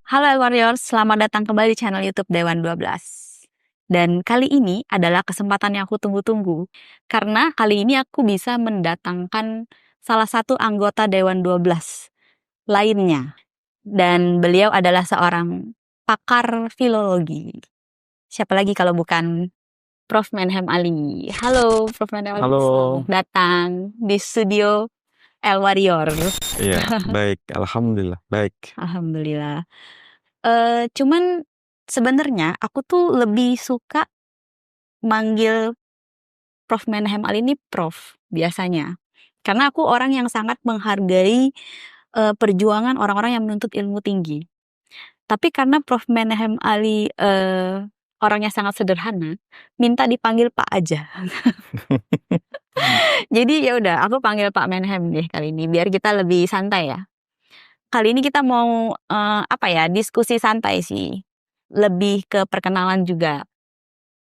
Halo Warriors, selamat datang kembali di channel YouTube Dewan 12. Dan kali ini adalah kesempatan yang aku tunggu-tunggu, karena kali ini aku bisa mendatangkan salah satu anggota Dewan 12 lainnya. Dan beliau adalah seorang pakar filologi. Siapa lagi kalau bukan Prof. Menhem Ali. Halo Prof. Menhem Ali, Halo. selamat datang di studio El Warrior. Iya, baik. Alhamdulillah, baik. Alhamdulillah. Cuman sebenarnya aku tuh lebih suka manggil Prof. Menhem Ali ini Prof biasanya. Karena aku orang yang sangat menghargai perjuangan orang-orang yang menuntut ilmu tinggi. Tapi karena Prof. Menhem Ali orangnya sangat sederhana, minta dipanggil Pak aja. Jadi ya udah, aku panggil Pak Menhem deh kali ini biar kita lebih santai ya. Kali ini kita mau diskusi santai sih. Lebih ke perkenalan juga.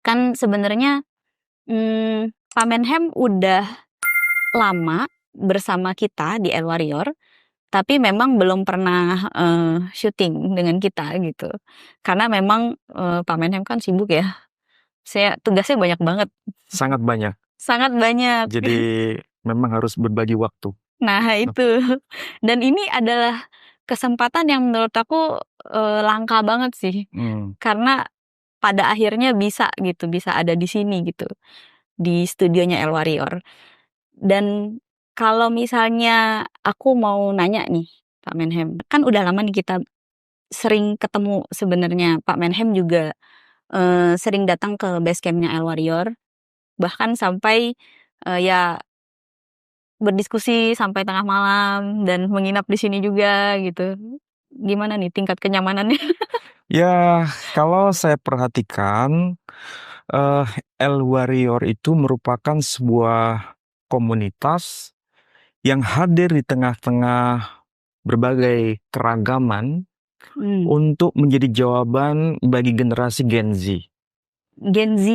Kan sebenarnya Pak Menhem udah lama bersama kita di El Warrior, tapi memang belum pernah syuting dengan kita gitu. Karena memang Pak Menhem kan sibuk ya. Tugasnya banyak banget. Sangat banyak. Sangat banyak. Jadi memang harus berbagi waktu. Nah itu. Dan ini adalah kesempatan yang menurut aku langka banget sih. Karena pada akhirnya bisa ada di sini gitu. Di studionya El Warrior. Dan kalau misalnya aku mau nanya nih Pak Menhem, kan udah lama nih kita sering ketemu sebenarnya. Pak Menhem juga sering datang ke base campnya El Warrior, bahkan sampai ya berdiskusi sampai tengah malam dan menginap di sini juga gitu. Gimana nih tingkat kenyamanannya? Ya, kalau saya perhatikan, El Warrior itu merupakan sebuah komunitas yang hadir di tengah-tengah berbagai keragaman untuk menjadi jawaban bagi generasi Gen Z. Gen Z.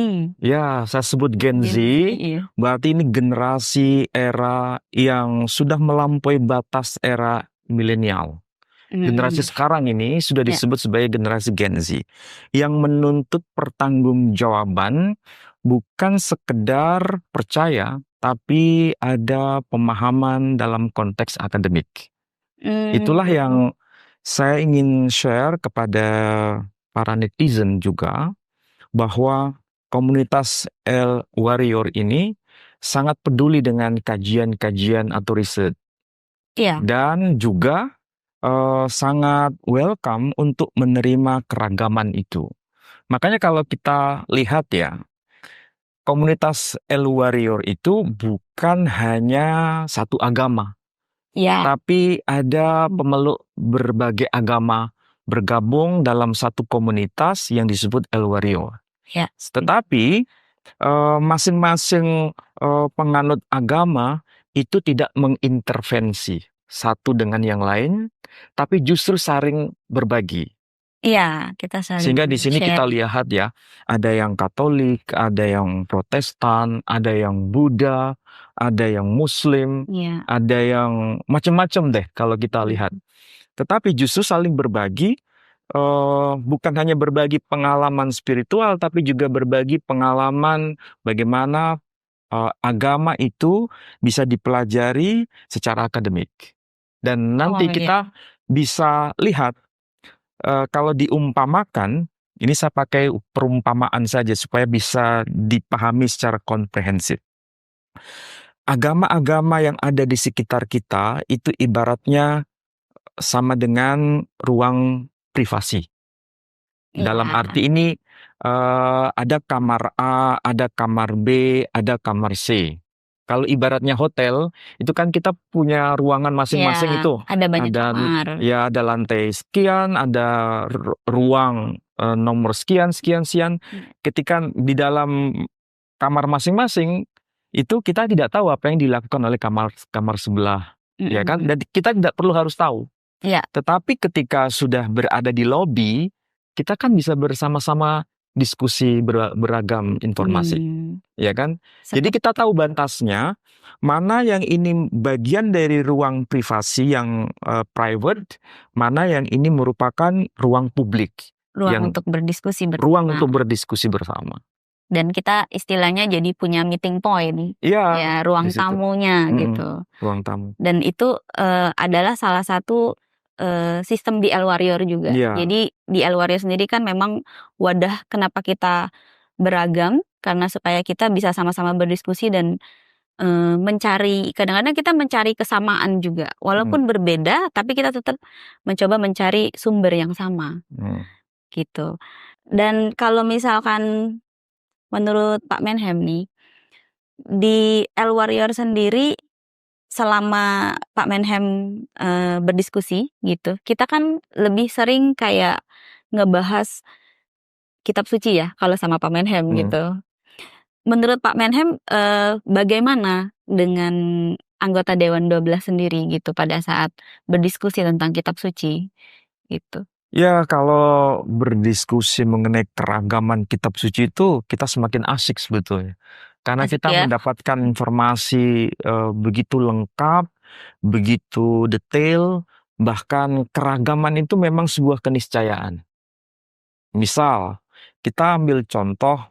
Ya, saya sebut Gen Z, iya. berarti ini generasi era yang sudah melampaui batas era milenial. Generasi sekarang ini sudah disebut sebagai generasi Gen Z, yang menuntut pertanggungjawaban, bukan sekedar percaya, tapi ada pemahaman dalam konteks akademik. Itulah yang saya ingin share kepada para netizen juga, bahwa komunitas El Warrior ini sangat peduli dengan kajian-kajian atau riset. Iya. Dan juga sangat welcome untuk menerima keragaman itu. Makanya kalau kita lihat ya, komunitas El Warrior itu bukan hanya satu agama. Ya. Tapi ada pemeluk berbagai agama bergabung dalam satu komunitas yang disebut El Warrior. Ya. Tetapi masing-masing penganut agama itu tidak mengintervensi satu dengan yang lain, tapi justru saling berbagi. Iya, kita saling Sehingga di sini share. kita lihat ya, ada yang Katolik, ada yang Protestan, ada yang Buddha, ada yang Muslim, ada yang macam-macam deh kalau kita lihat. Tetapi justru saling berbagi, bukan hanya berbagi pengalaman spiritual, tapi juga berbagi pengalaman bagaimana agama itu bisa dipelajari secara akademik. Dan nanti kita bisa lihat, kalau diumpamakan, ini saya pakai perumpamaan saja supaya bisa dipahami secara komprehensif. Agama-agama yang ada di sekitar kita itu ibaratnya sama dengan ruang privasi. Dalam arti ini ada kamar A, ada kamar B, ada kamar C. Kalau ibaratnya hotel, itu kan kita punya ruangan masing-masing itu. Ada banyak kamar. Ya, ada lantai sekian, ada ruang nomor sekian. Ketika di dalam kamar masing-masing, itu kita tidak tahu apa yang dilakukan oleh kamar sebelah. Ya kan? Dan kita tidak perlu harus tahu. Tetapi ketika sudah berada di lobi, kita kan bisa bersama-sama diskusi beragam informasi, ya kan? Jadi kita tahu batasnya, mana yang ini bagian dari ruang privasi yang private, mana yang ini merupakan ruang publik. Ruang untuk berdiskusi bersama. Ruang untuk berdiskusi bersama. Dan kita istilahnya jadi punya meeting point, ya ruang tamunya gitu. Ruang tamu. Dan itu adalah salah satu sistem di L-Warrior juga. Jadi di L-Warrior sendiri kan memang wadah kenapa kita beragam, karena supaya kita bisa sama-sama berdiskusi dan mencari, kadang-kadang kita mencari kesamaan juga, walaupun berbeda, tapi kita tetap mencoba mencari sumber yang sama, gitu. Dan kalau misalkan menurut Pak Menhem nih, di L-Warrior sendiri selama Pak Menhem berdiskusi gitu, kita kan lebih sering kayak ngebahas kitab suci ya kalau sama Pak Menhem gitu. Menurut Pak Menhem bagaimana dengan anggota Dewan 12 sendiri gitu pada saat berdiskusi tentang kitab suci gitu? Ya, kalau berdiskusi mengenai keragaman kitab suci itu kita semakin asik sebetulnya. Karena kita mendapatkan informasi begitu lengkap, begitu detail, bahkan keragaman itu memang sebuah keniscayaan. Misal, kita ambil contoh,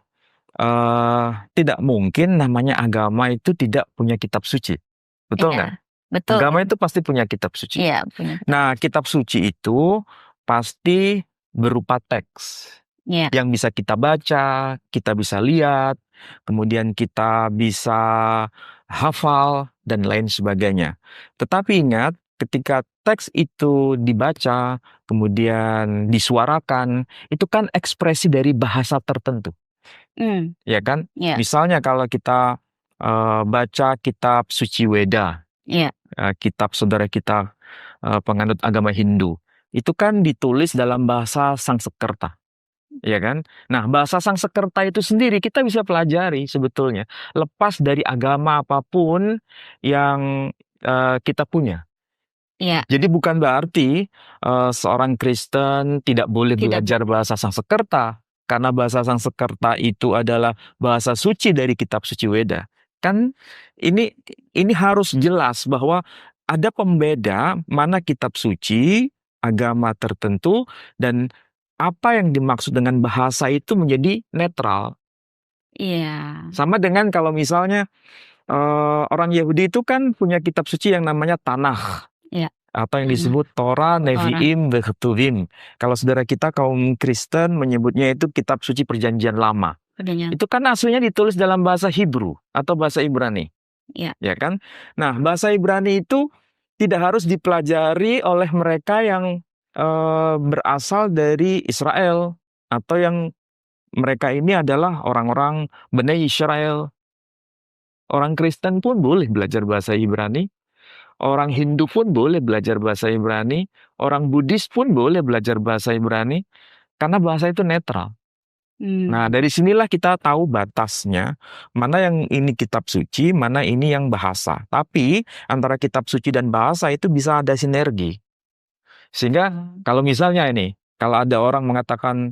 tidak mungkin namanya agama itu tidak punya kitab suci. Betul nggak? Betul. Agama itu pasti punya kitab suci. Iya, punya. Nah, kitab suci itu pasti berupa teks yang bisa kita baca, kita bisa lihat, kemudian kita bisa hafal, dan lain sebagainya. Tetapi ingat, ketika teks itu dibaca, kemudian disuarakan, itu kan ekspresi dari bahasa tertentu. Ya kan? Misalnya kalau kita baca kitab Suci Weda, kitab saudara kita penganut agama Hindu, itu kan ditulis dalam bahasa Sangsekerta, ya kan? Nah, bahasa Sangsekerta itu sendiri kita bisa pelajari sebetulnya, lepas dari agama apapun yang kita punya. Jadi bukan berarti seorang Kristen tidak boleh belajar bahasa Sangsekerta, karena bahasa Sangsekerta itu adalah bahasa suci dari kitab Suci Weda. Kan ini harus jelas bahwa ada pembeda mana kitab suci, agama tertentu, dan apa yang dimaksud dengan bahasa itu menjadi netral. Sama dengan kalau misalnya orang Yahudi itu kan punya kitab suci yang namanya Tanakh. Atau yang disebut Torah, Nevi'im, Ketuvim. Kalau saudara kita kaum Kristen menyebutnya itu kitab suci perjanjian lama. Itu kan aslinya ditulis dalam bahasa Hebrew atau bahasa Ibrani. Ya kan? Nah, bahasa Ibrani itu tidak harus dipelajari oleh mereka yang berasal dari Israel, atau yang mereka ini adalah orang-orang Bani Israel. Orang Kristen pun boleh belajar bahasa Ibrani. Orang Hindu pun boleh belajar bahasa Ibrani, orang Buddhis pun boleh belajar bahasa Ibrani, karena bahasa itu netral. Nah, dari sinilah kita tahu batasnya, mana yang ini kitab suci, mana ini yang bahasa. Tapi antara kitab suci dan bahasa itu bisa ada sinergi. Sehingga kalau misalnya ini, kalau ada orang mengatakan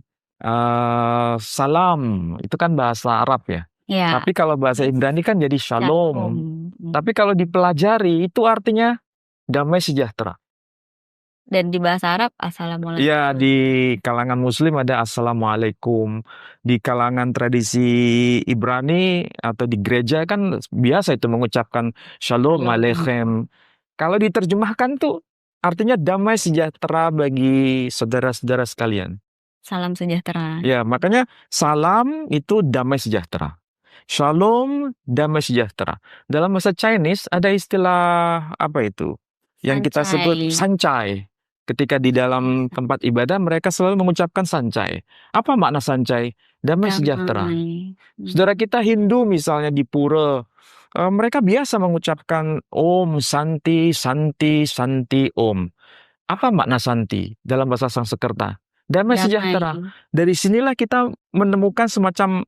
salam, itu kan bahasa Arab ya. Tapi kalau bahasa Ibrani kan jadi shalom. Tapi kalau dipelajari itu artinya damai sejahtera. Dan di bahasa Arab assalamualaikum. Ya, di kalangan Muslim ada assalamualaikum. Di kalangan tradisi Ibrani atau di gereja kan biasa itu mengucapkan shalom aleichem. Kalau diterjemahkan tuh artinya damai sejahtera bagi saudara-saudara sekalian. Salam sejahtera. Ya, makanya salam itu damai sejahtera. Shalom, damai sejahtera. Dalam bahasa Chinese ada istilah apa itu? Yang kita sebut sancai. Ketika di dalam tempat ibadah mereka selalu mengucapkan sancai. Apa makna sancai? Damai sejahtera. Saudara kita Hindu misalnya di pura, mereka biasa mengucapkan Om Santi, Santi, Santi, Om. Apa makna Santi dalam bahasa Sangsekerta? Damai sejahtera. Dari sinilah kita menemukan semacam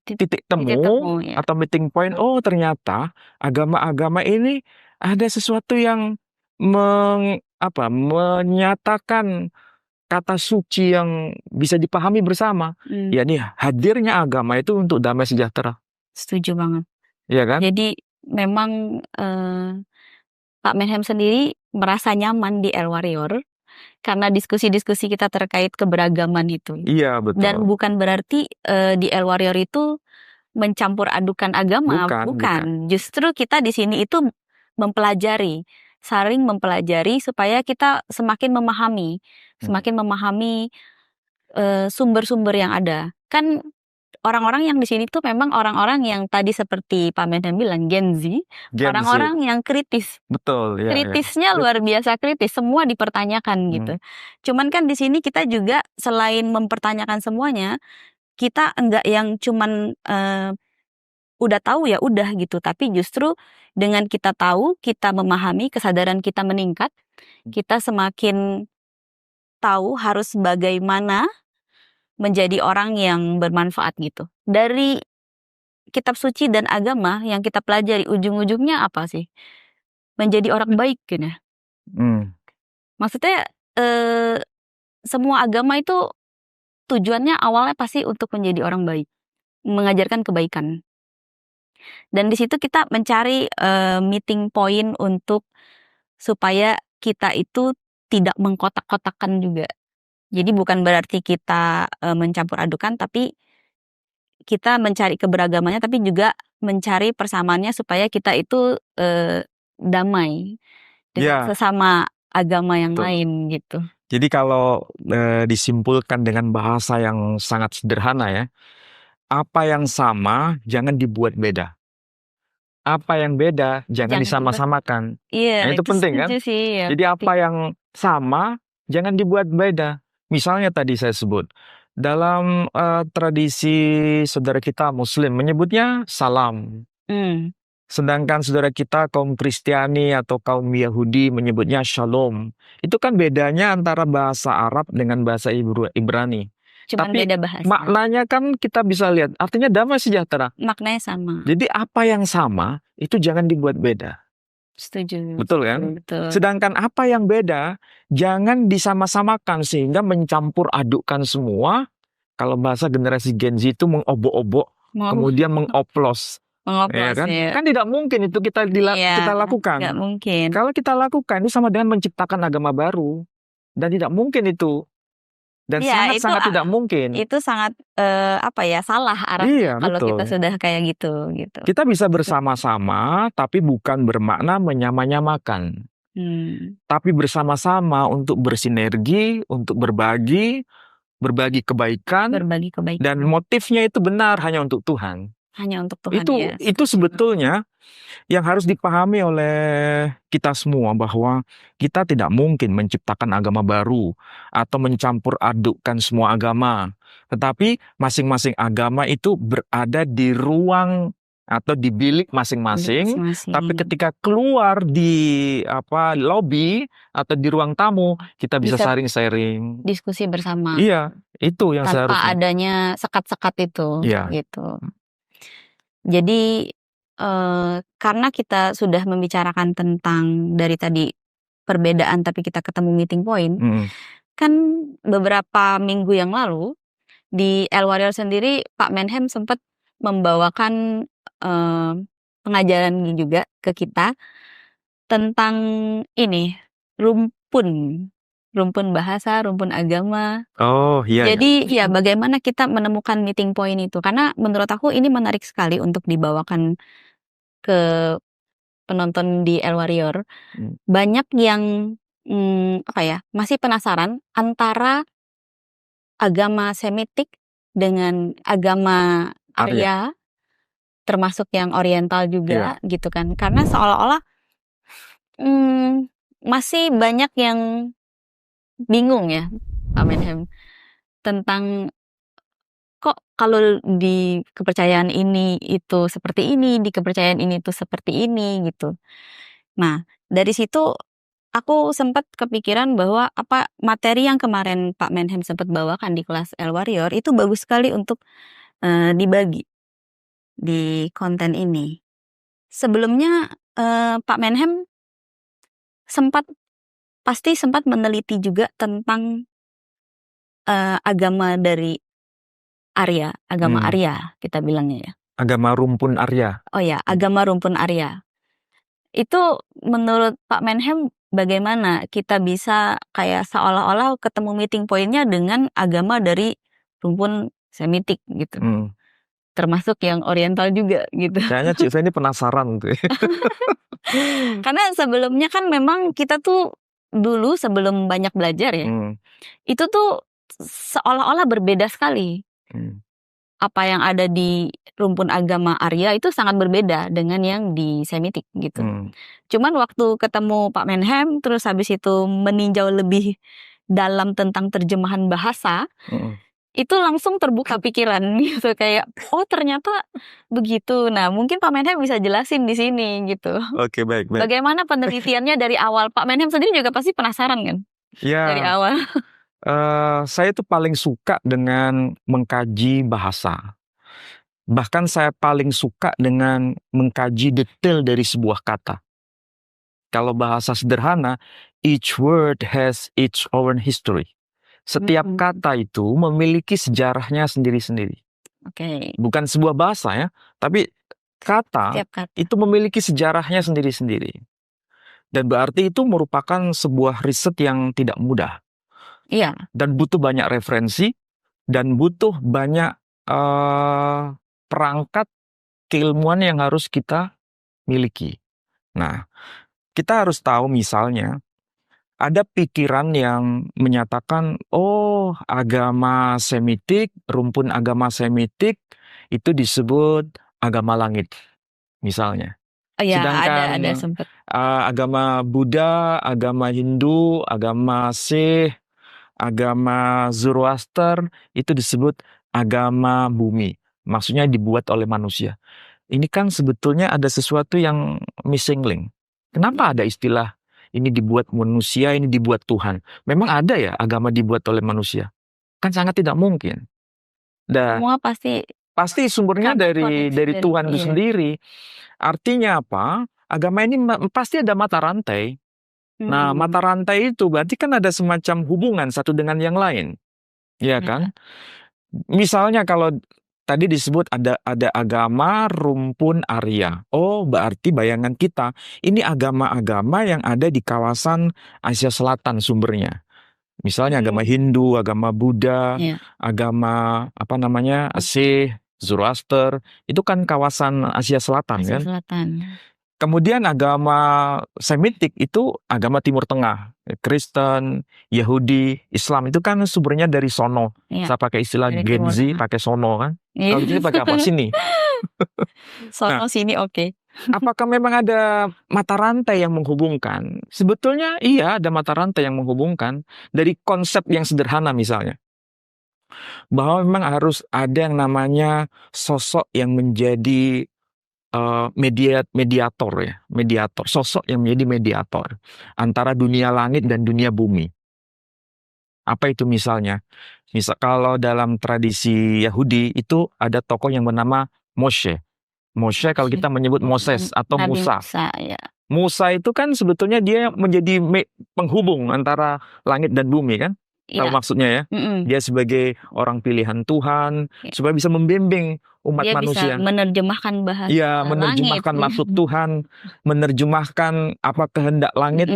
titik temu atau meeting point. Oh, ternyata agama-agama ini ada sesuatu yang menyatakan kata suci yang bisa dipahami bersama. Yakni hadirnya agama itu untuk damai sejahtera. Setuju banget. Iya kan? Jadi memang Pak Menhem sendiri merasa nyaman di El Warrior karena diskusi-diskusi kita terkait keberagaman itu. Iya, betul. Dan bukan berarti di El Warrior itu mencampur adukan agama, bukan. Justru kita di sini itu mempelajari, saling mempelajari supaya kita semakin memahami sumber-sumber yang ada. Kan orang-orang yang di sini tuh memang orang-orang yang tadi seperti Pak Menhem bilang Gen Z, orang-orang yang kritis. Betul, ya. Kritisnya luar biasa kritis, semua dipertanyakan gitu. Cuman kan di sini kita juga selain mempertanyakan semuanya, kita enggak yang cuman udah tahu ya udah gitu, tapi justru dengan kita tahu, kita memahami, kesadaran kita meningkat, kita semakin tahu harus bagaimana menjadi orang yang bermanfaat gitu. Dari kitab suci dan agama yang kita pelajari, ujung-ujungnya apa sih? Menjadi orang baik gitu ya. Maksudnya semua agama itu tujuannya awalnya pasti untuk menjadi orang baik, mengajarkan kebaikan. Dan di situ kita mencari meeting point untuk supaya kita itu tidak mengkotak-kotakan juga. Jadi bukan berarti kita mencampur adukan, tapi kita mencari keberagamannya, tapi juga mencari persamaannya supaya kita itu damai dengan sesama agama yang lain gitu. Jadi kalau disimpulkan dengan bahasa yang sangat sederhana ya, apa yang sama jangan dibuat beda. Apa yang beda jangan disama-samakan. Iya, itu penting kan? Sih, ya. Jadi apa yang sama jangan dibuat beda. Misalnya tadi saya sebut dalam tradisi saudara kita Muslim menyebutnya salam. Sedangkan saudara kita kaum Kristiani atau kaum Yahudi menyebutnya shalom. Itu kan bedanya antara bahasa Arab dengan bahasa Ibrani. Tapi beda bahasa. Maknanya kan kita bisa lihat, artinya damai sejahtera. Maknanya sama. Jadi apa yang sama itu jangan dibuat beda. Setuju. Betul kan? Betul. Sedangkan apa yang beda jangan disama-samakan sehingga mencampur adukkan semua. Kalau bahasa generasi Gen Z itu mengobok-obok, kemudian mengoplos. Ya kan? Kan tidak mungkin itu kita lakukan. Tidak mungkin. Kalau kita lakukan itu sama dengan menciptakan agama baru. Dan tidak mungkin itu. Dan sangat-sangat tidak mungkin. Itu sangat salah arahnya kalau kita sudah kayak gitu. Kita bisa bersama-sama tapi bukan bermakna menyama-nyamakan. Tapi bersama-sama untuk bersinergi, untuk berbagi kebaikan. Dan motifnya itu benar hanya untuk Tuhan. Hanya untuk Tuhan. Itu sebetulnya yang harus dipahami oleh kita semua, bahwa kita tidak mungkin menciptakan agama baru atau mencampur adukkan semua agama. Tetapi masing-masing agama itu berada di ruang atau di bilik masing-masing. Tapi ketika keluar di lobi atau di ruang tamu, kita bisa sharing-sharing, diskusi bersama. Iya, itu yang seharusnya. Tanpa adanya sekat-sekat itu. Iya. Gitu. Jadi karena kita sudah membicarakan tentang dari tadi perbedaan tapi kita ketemu meeting point, kan beberapa minggu yang lalu di El Warrior sendiri Pak Menhem sempat membawakan pengajaran juga ke kita tentang ini rumpun bahasa, rumpun agama. Oh iya. Jadi ya bagaimana kita menemukan meeting point itu, karena menurut aku ini menarik sekali untuk dibawakan ke penonton di El Warrior. Banyak yang masih penasaran antara agama Semitik dengan agama Arya, termasuk yang Oriental juga gitu kan. Karena seolah-olah masih banyak yang bingung ya Pak Menhem tentang kok kalau di kepercayaan ini itu seperti ini, di kepercayaan ini itu seperti ini gitu. Nah, dari situ aku sempat kepikiran bahwa materi yang kemarin Pak Menhem sempat bawakan di kelas El Warrior itu bagus sekali untuk dibagi di konten ini. Sebelumnya Pak Menhem sempat meneliti juga tentang agama dari Arya, agama Arya kita bilangnya ya. Agama rumpun Arya. Oh ya, agama rumpun Arya. Itu menurut Pak Menhem bagaimana kita bisa kayak seolah-olah ketemu meeting pointnya dengan agama dari rumpun Semitik gitu. Termasuk yang Oriental juga gitu. Kayaknya Cik Fe ini penasaran tuh. Karena sebelumnya kan memang kita tuh dulu sebelum banyak belajar ya, itu tuh seolah-olah berbeda sekali. Apa yang ada di rumpun agama Arya itu sangat berbeda dengan yang di Semitik gitu. Cuman waktu ketemu Pak Menhem, terus habis itu meninjau lebih dalam tentang terjemahan bahasa, itu langsung terbuka pikiran gitu, kayak oh ternyata begitu. Nah mungkin Pak Menhem bisa jelasin di sini gitu. Oke, baik. Bagaimana penelitiannya dari awal? Pak Menhem sendiri juga pasti penasaran kan? Ya. Dari awal. Saya tuh paling suka dengan mengkaji bahasa. Bahkan saya paling suka dengan mengkaji detail dari sebuah kata. Kalau bahasa sederhana, each word has its own history. Setiap kata itu memiliki sejarahnya sendiri-sendiri. Bukan sebuah bahasa ya, tapi kata itu memiliki sejarahnya sendiri-sendiri. Dan berarti itu merupakan sebuah riset yang tidak mudah. Iya. Dan butuh banyak referensi, dan butuh banyak perangkat keilmuan yang harus kita miliki. Nah, kita harus tahu misalnya, ada pikiran yang menyatakan, oh agama Semitik, rumpun agama Semitik, itu disebut agama langit, misalnya. Sedangkan ada sempat. Agama Buddha, agama Hindu, agama Sikh, agama Zoroaster itu disebut agama bumi. Maksudnya dibuat oleh manusia. Ini kan sebetulnya ada sesuatu yang missing link. Kenapa ada istilah ini dibuat manusia, ini dibuat Tuhan? Memang ada ya agama dibuat oleh manusia? Kan sangat tidak mungkin. Semua pasti sumbernya dari Tuhan itu sendiri. Artinya apa? Agama ini pasti ada mata rantai. Nah, mata rantai itu berarti kan ada semacam hubungan satu dengan yang lain. Ya kan? Misalnya kalau tadi disebut ada agama rumpun Arya. Oh, berarti bayangan kita ini agama-agama yang ada di kawasan Asia Selatan sumbernya. Misalnya agama Hindu, agama Buddha, agama Sikh, Zoroaster, itu kan kawasan Asia Selatan kan? Kemudian agama Semitik itu agama Timur Tengah, Kristen, Yahudi, Islam itu kan sumbernya dari sono. Saya pakai istilah Gen Z, pakai sono kan. Kalau di sini pakai apa? Sini. Sono sini oke. Apakah memang ada mata rantai yang menghubungkan? Sebetulnya iya, ada mata rantai yang menghubungkan dari konsep yang sederhana misalnya. Bahwa memang harus ada yang namanya sosok yang menjadi mediator, sosok yang menjadi mediator antara dunia langit dan dunia bumi. Apa itu misalnya? Misal kalau dalam tradisi Yahudi itu ada tokoh yang bernama Moshe. Moshe kalau kita menyebut Moses atau Musa. Musa itu kan sebetulnya dia menjadi penghubung antara langit dan bumi kan? Tahu maksudnya ya? Dia sebagai orang pilihan Tuhan supaya bisa membimbing umat dia manusia. Bisa menerjemahkan bahasa menerjemahkan langit. maksud Tuhan, menerjemahkan apa kehendak langit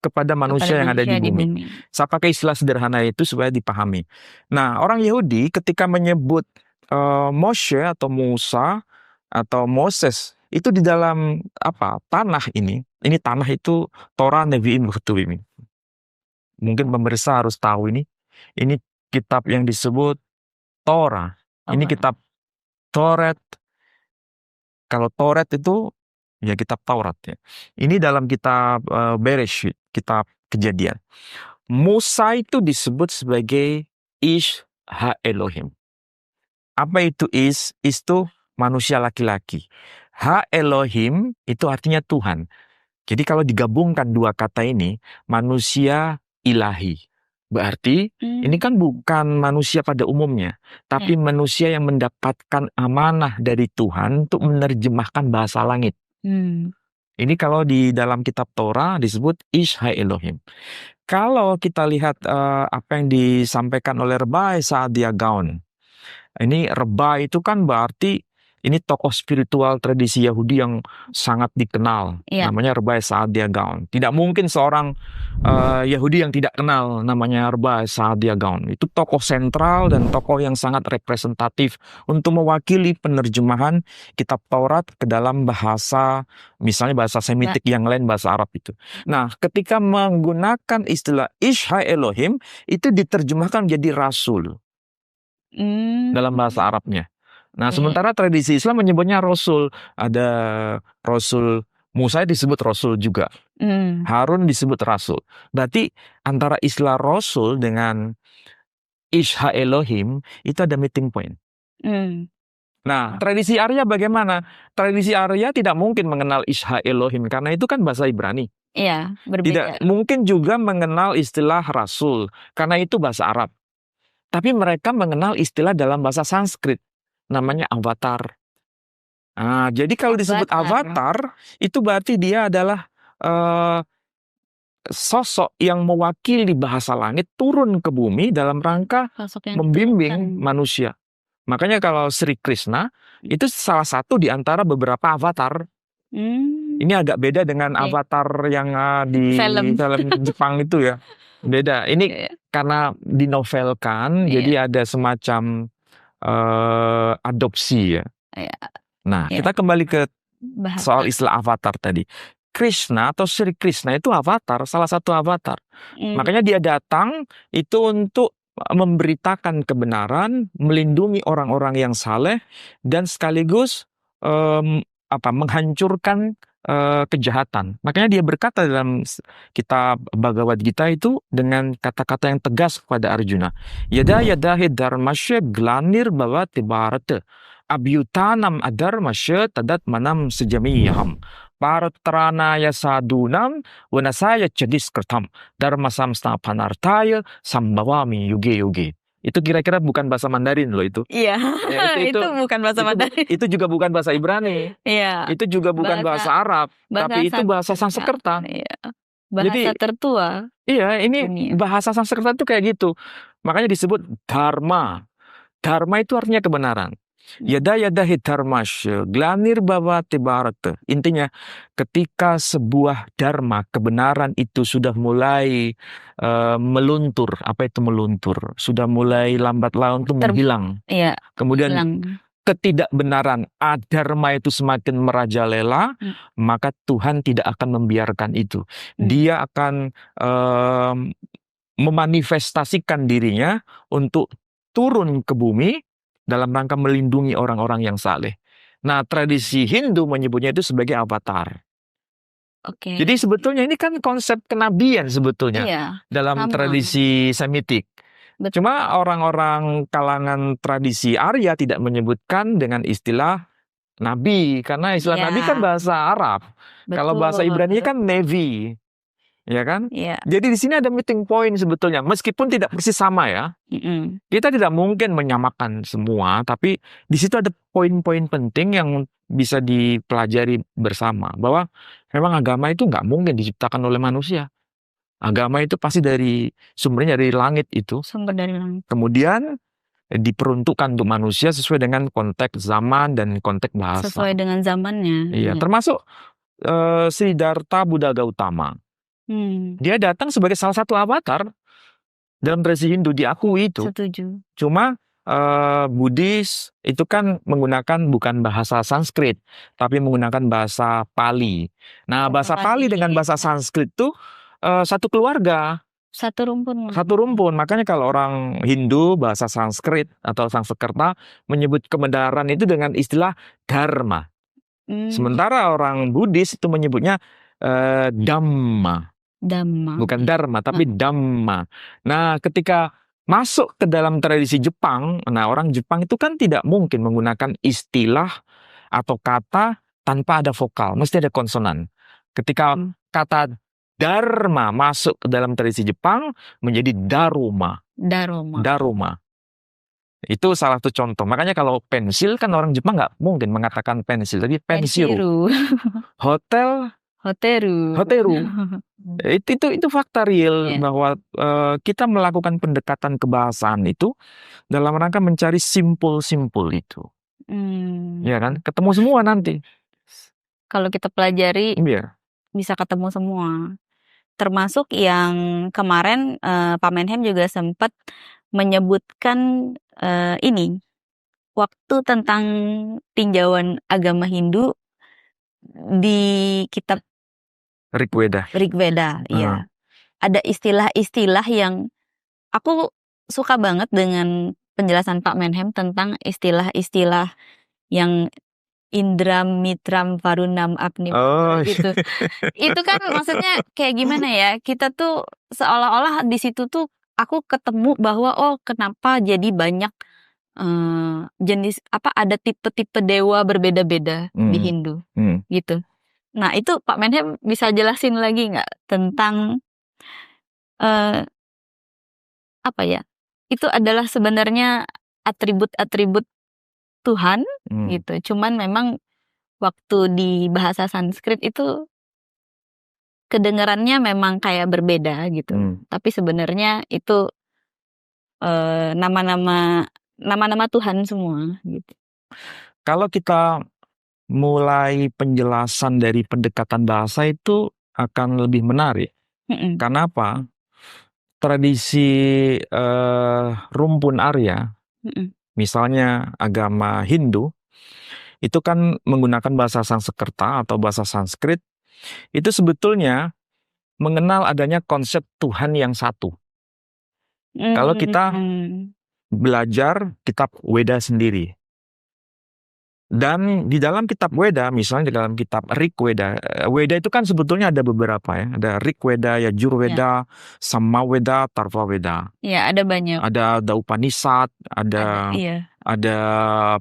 kepada manusia yang ada di bumi. Saya pakai istilah sederhana itu supaya dipahami. Nah, orang Yahudi ketika menyebut Moshe atau Musa atau Moses itu di dalam tanah ini tanah itu Torah, Nevi'im, Ketuvim. Mungkin pemirsa harus tahu ini kitab yang disebut Torah. Ini kitab Taurat. Kalau Taurat itu ya kitab Taurat ya. Ini dalam kitab Bereshit, kitab Kejadian. Musa itu disebut sebagai Ish Ha-Elohim. Apa itu Ish? Ish itu manusia laki-laki. Ha-Elohim itu artinya Tuhan. Jadi kalau digabungkan dua kata ini, manusia ilahi. Berarti ini kan bukan manusia pada umumnya, tapi manusia yang mendapatkan amanah dari Tuhan untuk menerjemahkan bahasa langit. Ini kalau di dalam kitab Torah disebut Ish Ha-Elohim. Kalau kita lihat apa yang disampaikan oleh Rebai Saadia Gaon, ini Rebai itu kan berarti ini tokoh spiritual tradisi Yahudi yang sangat dikenal. Namanya Rebai Saadia Gaon. Tidak mungkin seorang Yahudi yang tidak kenal namanya Rebai Saadia Gaon. Itu tokoh sentral dan tokoh yang sangat representatif untuk mewakili penerjemahan kitab Taurat ke dalam bahasa, misalnya bahasa Semitik yang lain, bahasa Arab itu. Nah, ketika menggunakan istilah Ishai Elohim, itu diterjemahkan jadi rasul dalam bahasa Arabnya. Nah, sementara tradisi Islam menyebutnya Rasul. Ada Rasul Musa disebut Rasul juga. Harun disebut Rasul. Berarti antara istilah Rasul dengan Ishha Elohim itu ada meeting point. Nah, tradisi Arya bagaimana? Tradisi Arya tidak mungkin mengenal Ishha Elohim karena itu kan bahasa Ibrani. Iya, berbeda. Tidak mungkin juga mengenal istilah Rasul karena itu bahasa Arab. Tapi mereka mengenal istilah dalam bahasa Sanskrit. Namanya avatar. Nah, jadi kalau disebut avatar, itu berarti dia adalah sosok yang mewakili bahasa langit turun ke bumi dalam rangka membimbing manusia. Makanya kalau Sri Krishna, itu salah satu di antara beberapa avatar. Ini agak beda dengan avatar yang di film Jepang itu ya. Beda. Ini karena dinovelkan, jadi ada semacam adopsi ya. Nah, kita kembali ke soal istilah avatar tadi. Krishna atau Sri Krishna itu avatar, salah satu avatar. Makanya dia datang itu untuk memberitakan kebenaran, melindungi orang-orang yang saleh, dan sekaligus menghancurkan kejahatan. Makanya dia berkata dalam kitab Bhagavad Gita itu dengan kata-kata yang tegas kepada Arjuna. Yada yadahi dharmasya glanir bhavati bharata abhyutanam adharmasya tadat manam sejamiyaham paratranaya sadunam wanasaya chadiskritam dharmasam panartaya sambawami yuge yuge. Itu kira-kira bukan bahasa Mandarin loh itu. Iya, ya, itu bukan bahasa Mandarin. Itu juga bukan bahasa Ibrani. Iya. Itu juga bukan bahasa Arab, tapi itu bahasa Sanskerta. Iya. Bahasa tertua. Iya, ini bahasa Sanskerta itu kayak gitu. Makanya disebut dharma. Dharma itu artinya kebenaran. Yada yada hitarmasya glanir bhavati bharata. Intinya ketika sebuah dharma, kebenaran itu sudah mulai meluntur. Apa itu meluntur? Sudah mulai lambat laun itu menghilang. Iya. Kemudian ketidakbenaran adharma itu semakin merajalela, maka Tuhan tidak akan membiarkan itu. Dia akan memanifestasikan dirinya untuk turun ke bumi dalam rangka melindungi orang-orang yang saleh. Nah, tradisi Hindu menyebutnya itu sebagai avatar. Jadi sebetulnya ini kan konsep kenabian sebetulnya dalam tradisi Semitik. Cuma orang-orang kalangan tradisi Arya tidak menyebutkan dengan istilah nabi, karena istilah nabi kan bahasa Arab. Kalau bahasa Ibrani kan nevi. Ya kan? Jadi di sini ada meeting point sebetulnya, meskipun tidak persis sama ya. Kita tidak mungkin menyamakan semua, tapi di situ ada poin-poin penting yang bisa dipelajari bersama, bahwa memang agama itu nggak mungkin diciptakan oleh manusia. Agama itu pasti sumbernya dari langit itu. Sumber dari langit. Kemudian diperuntukkan untuk manusia sesuai dengan konteks zaman dan konteks bahasa. Sesuai dengan zamannya. Iya, termasuk Siddhartha Buddha Gautama. Dia datang sebagai salah satu avatar dalam tradisi Hindu, diakui itu. Setuju. Cuma Buddhis itu kan menggunakan bukan bahasa Sanskrit, tapi menggunakan bahasa Pali. Nah, bahasa Pali dengan bahasa Sanskrit itu satu keluarga. Satu rumpun. Satu rumpun. Makanya kalau orang Hindu bahasa Sanskrit atau Sanskerta menyebut kebenaran itu dengan istilah dharma. Sementara orang Buddhis itu menyebutnya dhamma. Bukan dharma, tapi dhamma. Nah, ketika masuk ke dalam tradisi Jepang, nah orang Jepang itu kan tidak mungkin menggunakan istilah atau kata tanpa ada vokal, mesti ada konsonan. Ketika kata dharma masuk ke dalam tradisi Jepang, menjadi daruma. Daruma. Itu salah satu contoh. Makanya kalau pensil kan orang Jepang nggak mungkin mengatakan pensil, tapi pensiru. Hotel Hoteru. Itu fakta real bahwa kita melakukan pendekatan kebahasaan itu dalam rangka mencari simpul-simpul itu. Ya kan? Ketemu semua nanti. Kalau kita pelajari bisa ketemu semua. Termasuk yang kemarin Pak Menhem juga sempat menyebutkan ini waktu tentang tinjauan agama Hindu di kitab Rigveda, ya. Ada istilah-istilah yang aku suka banget dengan penjelasan Pak Menhem tentang istilah-istilah yang Indram, Mitram, Varunam, Agnim gitu. Itu kan maksudnya kayak gimana ya? Kita tuh seolah-olah di situ tuh aku ketemu bahwa kenapa jadi banyak jenis ada tipe-tipe dewa berbeda-beda di Hindu gitu. Nah, itu Pak Menhem bisa jelasin lagi nggak tentang apa ya? Itu adalah sebenarnya atribut-atribut Tuhan gitu. Cuman memang waktu di bahasa Sanskrit itu kedengarannya memang kayak berbeda gitu. Tapi sebenarnya itu nama-nama Tuhan semua gitu. Kalau kita mulai penjelasan dari pendekatan bahasa itu akan lebih menarik. Karena apa? Tradisi rumpun Arya, misalnya agama Hindu, itu kan menggunakan bahasa Sanskerta atau bahasa Sanskrit, itu sebetulnya mengenal adanya konsep Tuhan yang satu. Kalau kita belajar kitab Weda sendiri, dan di dalam kitab Weda, misalnya di dalam kitab Rigveda, Weda itu kan sebetulnya ada beberapa ya, ada Rigveda, Yajurveda, Samaweda, Tarvaveda. Ya, ada banyak. Ada Upanishad, ada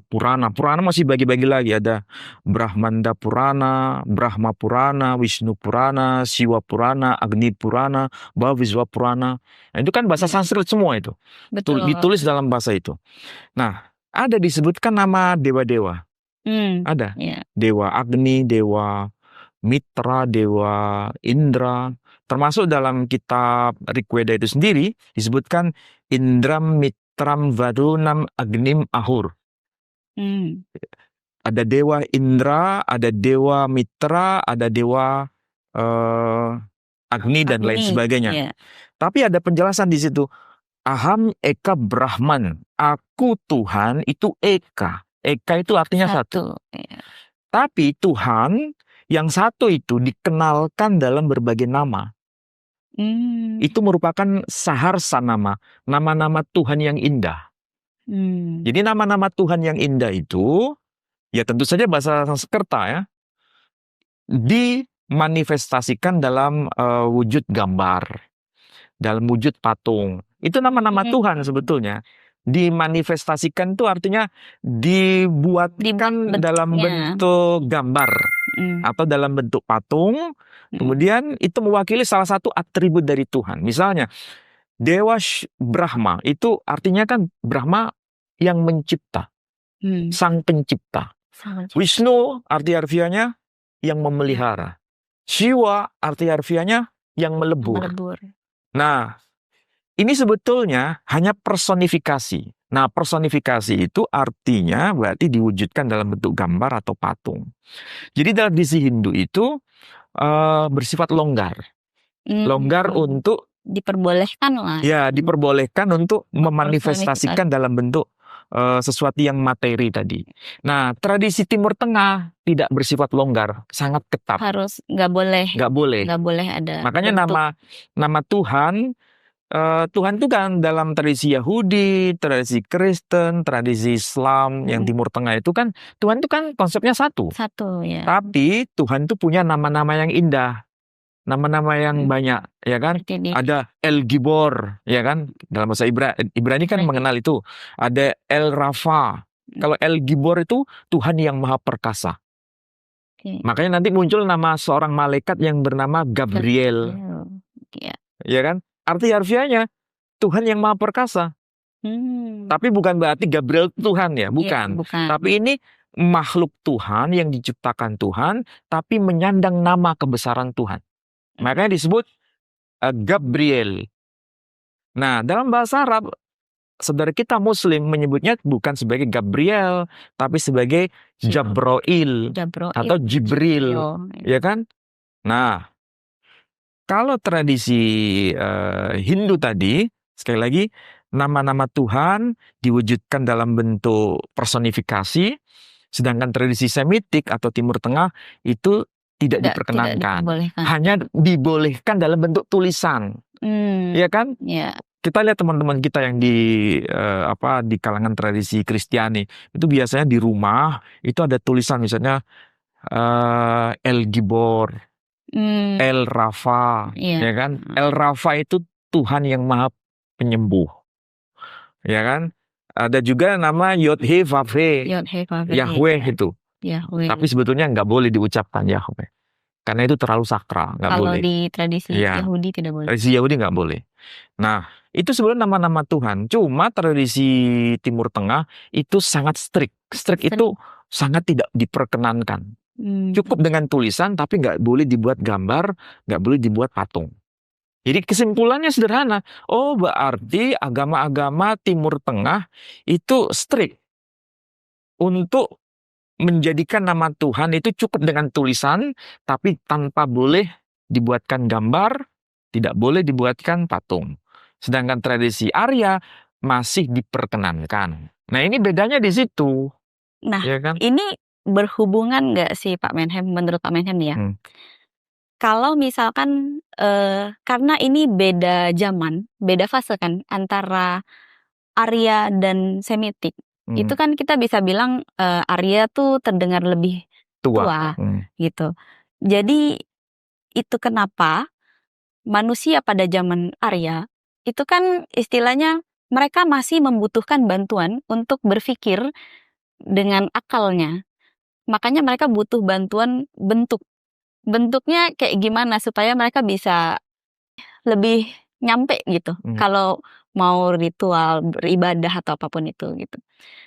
Purana. Purana masih bagi-bagi lagi, ada Brahmanda Purana, Brahma Purana, Wisnu Purana, Siwa Purana, Agni Purana, Bhaviswa Purana. Nah, itu kan bahasa Sanskrit semua itu. Betul. Ditulis dalam bahasa itu. Nah, ada disebutkan nama dewa-dewa. Ada Dewa Agni, Dewa Mitra, Dewa Indra. Termasuk dalam kitab Rigveda itu sendiri disebutkan Indram, Mitram, Varunam, Agnim, Ahur. Ada Dewa Indra, ada Dewa Mitra, ada Dewa Agni dan lain sebagainya. Tapi ada penjelasan di situ. Aham Eka Brahman. Aku Tuhan itu Eka. Eka itu artinya satu. Tapi Tuhan yang satu itu dikenalkan dalam berbagai nama. Itu merupakan saharsa nama-nama Tuhan yang indah. Jadi nama-nama Tuhan yang indah itu, ya tentu saja bahasa Sanskerta ya, dimanifestasikan dalam wujud gambar, dalam wujud patung. Itu nama-nama Tuhan sebetulnya. Dimanifestasikan itu artinya dibuatkan dalam bentuk gambar atau dalam bentuk patung. Kemudian itu mewakili salah satu atribut dari Tuhan. Misalnya Dewa Brahma itu artinya kan Brahma yang mencipta, sang pencipta. Wisnu arti harfiahnya yang memelihara. Siwa arti harfiahnya yang melebur. Nah, ini sebetulnya hanya personifikasi. Nah, personifikasi itu artinya berarti diwujudkan dalam bentuk gambar atau patung. Jadi dalam tradisi Hindu itu bersifat longgar. Longgar untuk diperbolehkan lah. Ya, diperbolehkan untuk memanifestasikan dalam bentuk sesuatu yang materi tadi. Nah, tradisi Timur Tengah tidak bersifat longgar, sangat ketat. Harus nggak boleh. Nggak boleh ada. Makanya nama Tuhan. Tuhan itu kan dalam tradisi Yahudi, tradisi Kristen, tradisi Islam yang Timur Tengah itu kan Tuhan itu kan konsepnya satu. Satu ya. Tapi Tuhan itu punya nama-nama yang indah, nama-nama yang banyak, ya kan? Ada El Gibor, ya kan? Dalam bahasa Ibrani kan mengenal itu. Ada El Rafa. Kalau El Gibor itu Tuhan yang Maha Perkasa. Makanya nanti muncul nama seorang malaikat yang bernama Gabriel. Ya kan? Arti harfiahnya Tuhan yang Maha Perkasa. Tapi bukan berarti Gabriel Tuhan ya, bukan. Bukan. Tapi ini makhluk Tuhan yang diciptakan Tuhan, tapi menyandang nama kebesaran Tuhan. Makanya disebut Gabriel. Nah, dalam bahasa Arab, saudara kita Muslim menyebutnya bukan sebagai Gabriel, tapi sebagai Jabroil atau Jibril, ya kan? Nah, kalau tradisi Hindu tadi, sekali lagi, nama-nama Tuhan diwujudkan dalam bentuk personifikasi, sedangkan tradisi Semitik atau Timur Tengah itu tidak diperkenankan, hanya dibolehkan dalam bentuk tulisan, ya kan? Yeah. Kita lihat teman-teman kita yang di kalangan tradisi Kristiani itu biasanya di rumah itu ada tulisan misalnya El Gibor, El Rafa, ya kan? El Rafa itu Tuhan yang Maha Penyembuh, ya kan? Ada juga nama Yod-He Vav-He, Yahweh itu. Tapi sebetulnya nggak boleh diucapkan Yahweh, karena itu terlalu sakral, nggak boleh. Kalau di tradisi Yahudi tidak boleh. Tradisi Yahudi nggak boleh. Nah, itu sebenarnya nama-nama Tuhan. Cuma tradisi Timur Tengah itu sangat strict. Strict itu sangat tidak diperkenankan. Cukup dengan tulisan, tapi nggak boleh dibuat gambar, nggak boleh dibuat patung. Jadi kesimpulannya sederhana. Oh, berarti agama-agama Timur Tengah itu strict untuk menjadikan nama Tuhan itu cukup dengan tulisan, tapi tanpa boleh dibuatkan gambar, tidak boleh dibuatkan patung. Sedangkan tradisi Arya masih diperkenankan. Nah, ini bedanya di situ. Nah, ya kan? Ini berhubungan nggak sih Pak Menhem, menurut Pak Menhem ya? Kalau misalkan, karena ini beda zaman, beda fase kan, antara Arya dan Semitik. Itu kan kita bisa bilang Arya tuh terdengar lebih tua gitu. Jadi itu kenapa manusia pada zaman Arya itu kan istilahnya mereka masih membutuhkan bantuan untuk berpikir dengan akalnya. Makanya mereka butuh bantuan bentuknya kayak gimana supaya mereka bisa lebih nyampe gitu. Kalau mau ritual, beribadah atau apapun itu gitu.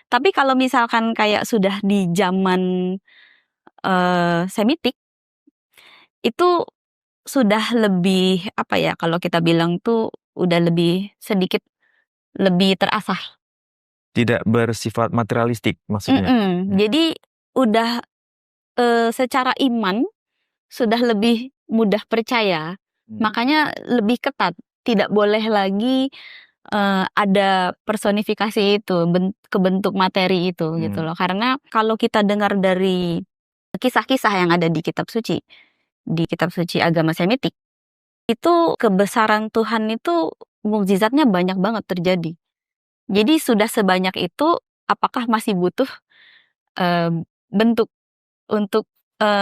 Tapi kalau misalkan kayak sudah di zaman Semitik, itu sudah lebih kalau kita bilang tuh udah lebih sedikit lebih terasah. Tidak bersifat materialistik maksudnya. Jadi udah secara iman sudah lebih mudah percaya. Makanya lebih ketat. Tidak boleh lagi ada personifikasi itu ke bentuk materi itu gitu loh. Karena kalau kita dengar dari kisah-kisah yang ada di kitab suci agama Semitik, itu kebesaran Tuhan itu mukjizatnya banyak banget terjadi. Jadi sudah sebanyak itu, apakah masih butuh bentuk untuk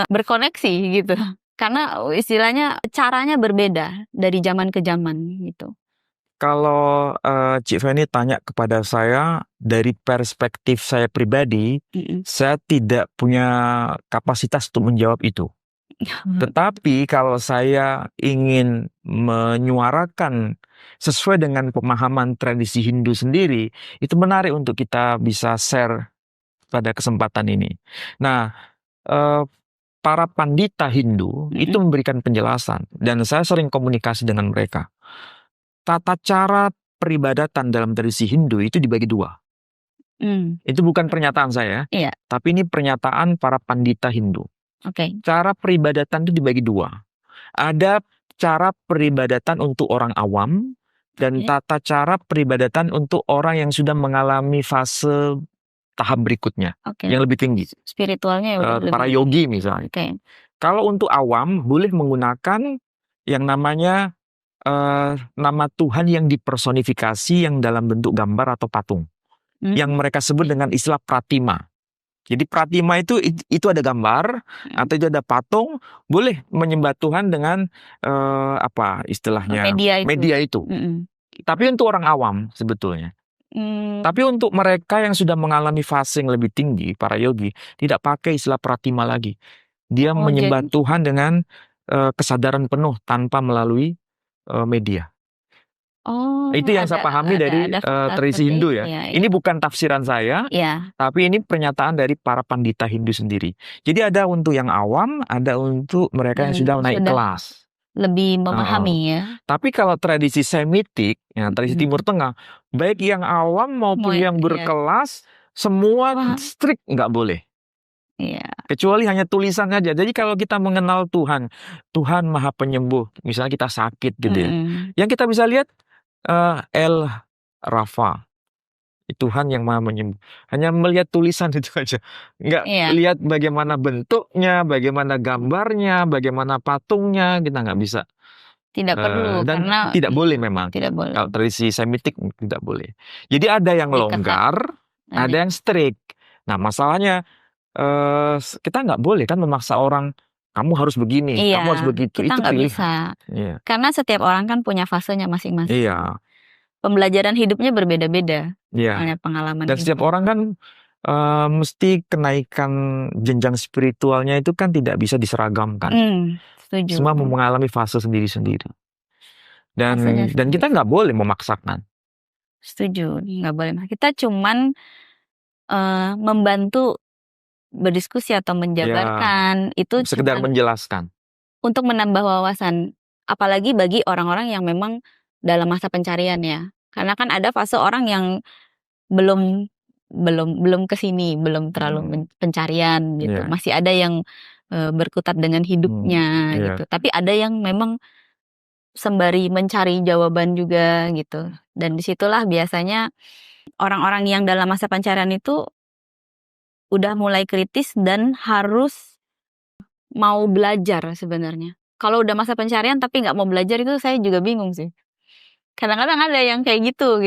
berkoneksi gitu? Karena istilahnya caranya berbeda dari zaman ke zaman gitu. Kalau Cik Feni tanya kepada saya dari perspektif saya pribadi, saya tidak punya kapasitas untuk menjawab itu. Tetapi kalau saya ingin menyuarakan sesuai dengan pemahaman tradisi Hindu sendiri, itu menarik untuk kita bisa share pada kesempatan ini. Nah, para pandita Hindu itu memberikan penjelasan, dan saya sering komunikasi dengan mereka. Tata cara peribadatan dalam tradisi Hindu itu dibagi dua. Itu bukan pernyataan saya, tapi ini pernyataan para pandita Hindu. Cara peribadatan itu dibagi dua. Ada cara peribadatan untuk orang awam dan tata cara peribadatan untuk orang yang sudah mengalami fase tahap berikutnya yang lebih tinggi. Spiritualnya para yogi misalnya. Kalau untuk awam boleh menggunakan yang namanya nama Tuhan yang dipersonifikasi yang dalam bentuk gambar atau patung. Yang mereka sebut dengan istilah pratima. Jadi pratima itu ada gambar atau itu ada patung, boleh menyembah Tuhan dengan istilahnya media itu. Tapi untuk orang awam sebetulnya. Tapi untuk mereka yang sudah mengalami fase yang lebih tinggi, para yogi, tidak pakai istilah pratima lagi. Dia menyembah Tuhan dengan kesadaran penuh tanpa melalui media. Oh, Itu yang saya pahami dari tradisi Hindu ya. Ini bukan tafsiran saya, tapi ini pernyataan dari para pandita Hindu sendiri. Jadi ada untuk yang awam, ada untuk mereka yang sudah naik kelas. Lebih memahami ya. Tapi kalau tradisi Semitik, ya, tradisi Timur Tengah, baik yang awam maupun yang berkelas, semua strict nggak boleh. Kecuali hanya tulisan saja. Jadi kalau kita mengenal Tuhan, Tuhan Maha Penyembuh, misalnya kita sakit gitu ya, yang kita bisa lihat El Rafa, Tuhan yang Maha Menyembuh. Hanya melihat tulisan itu aja, nggak lihat bagaimana bentuknya, bagaimana gambarnya, bagaimana patungnya, kita nggak bisa. Tidak perlu, dan karena tidak boleh memang. Tidak boleh. Kalau tradisi Semitik tidak boleh. Jadi ada yang longgar, ada yang strict. Nah masalahnya kita nggak boleh kan memaksa orang, kamu harus begini, kamu harus begitu. Kita itu nggak pilihan. bisa. Karena setiap orang kan punya fasenya masing-masing. Pembelajaran hidupnya berbeda-beda. Pengalaman dan setiap orang kan mesti kenaikan jenjang spiritualnya itu kan tidak bisa diseragamkan. Setuju. Semua mengalami fase sendiri-sendiri. Dan kita nggak boleh memaksakan. Setuju, nggak boleh. Kita cuman membantu berdiskusi atau menjabarkan, itu sekedar menjelaskan. Untuk menambah wawasan, apalagi bagi orang-orang yang memang dalam masa pencarian ya. Karena kan ada fase orang yang belum kesini, belum terlalu pencarian gitu. Masih ada yang berkutat dengan hidupnya gitu. Tapi ada yang memang sembari mencari jawaban juga gitu. Dan disitulah biasanya orang-orang yang dalam masa pencarian itu udah mulai kritis dan harus mau belajar sebenarnya. Kalau udah masa pencarian tapi nggak mau belajar, itu saya juga bingung sih. Kadang-kadang ada yang kayak gitu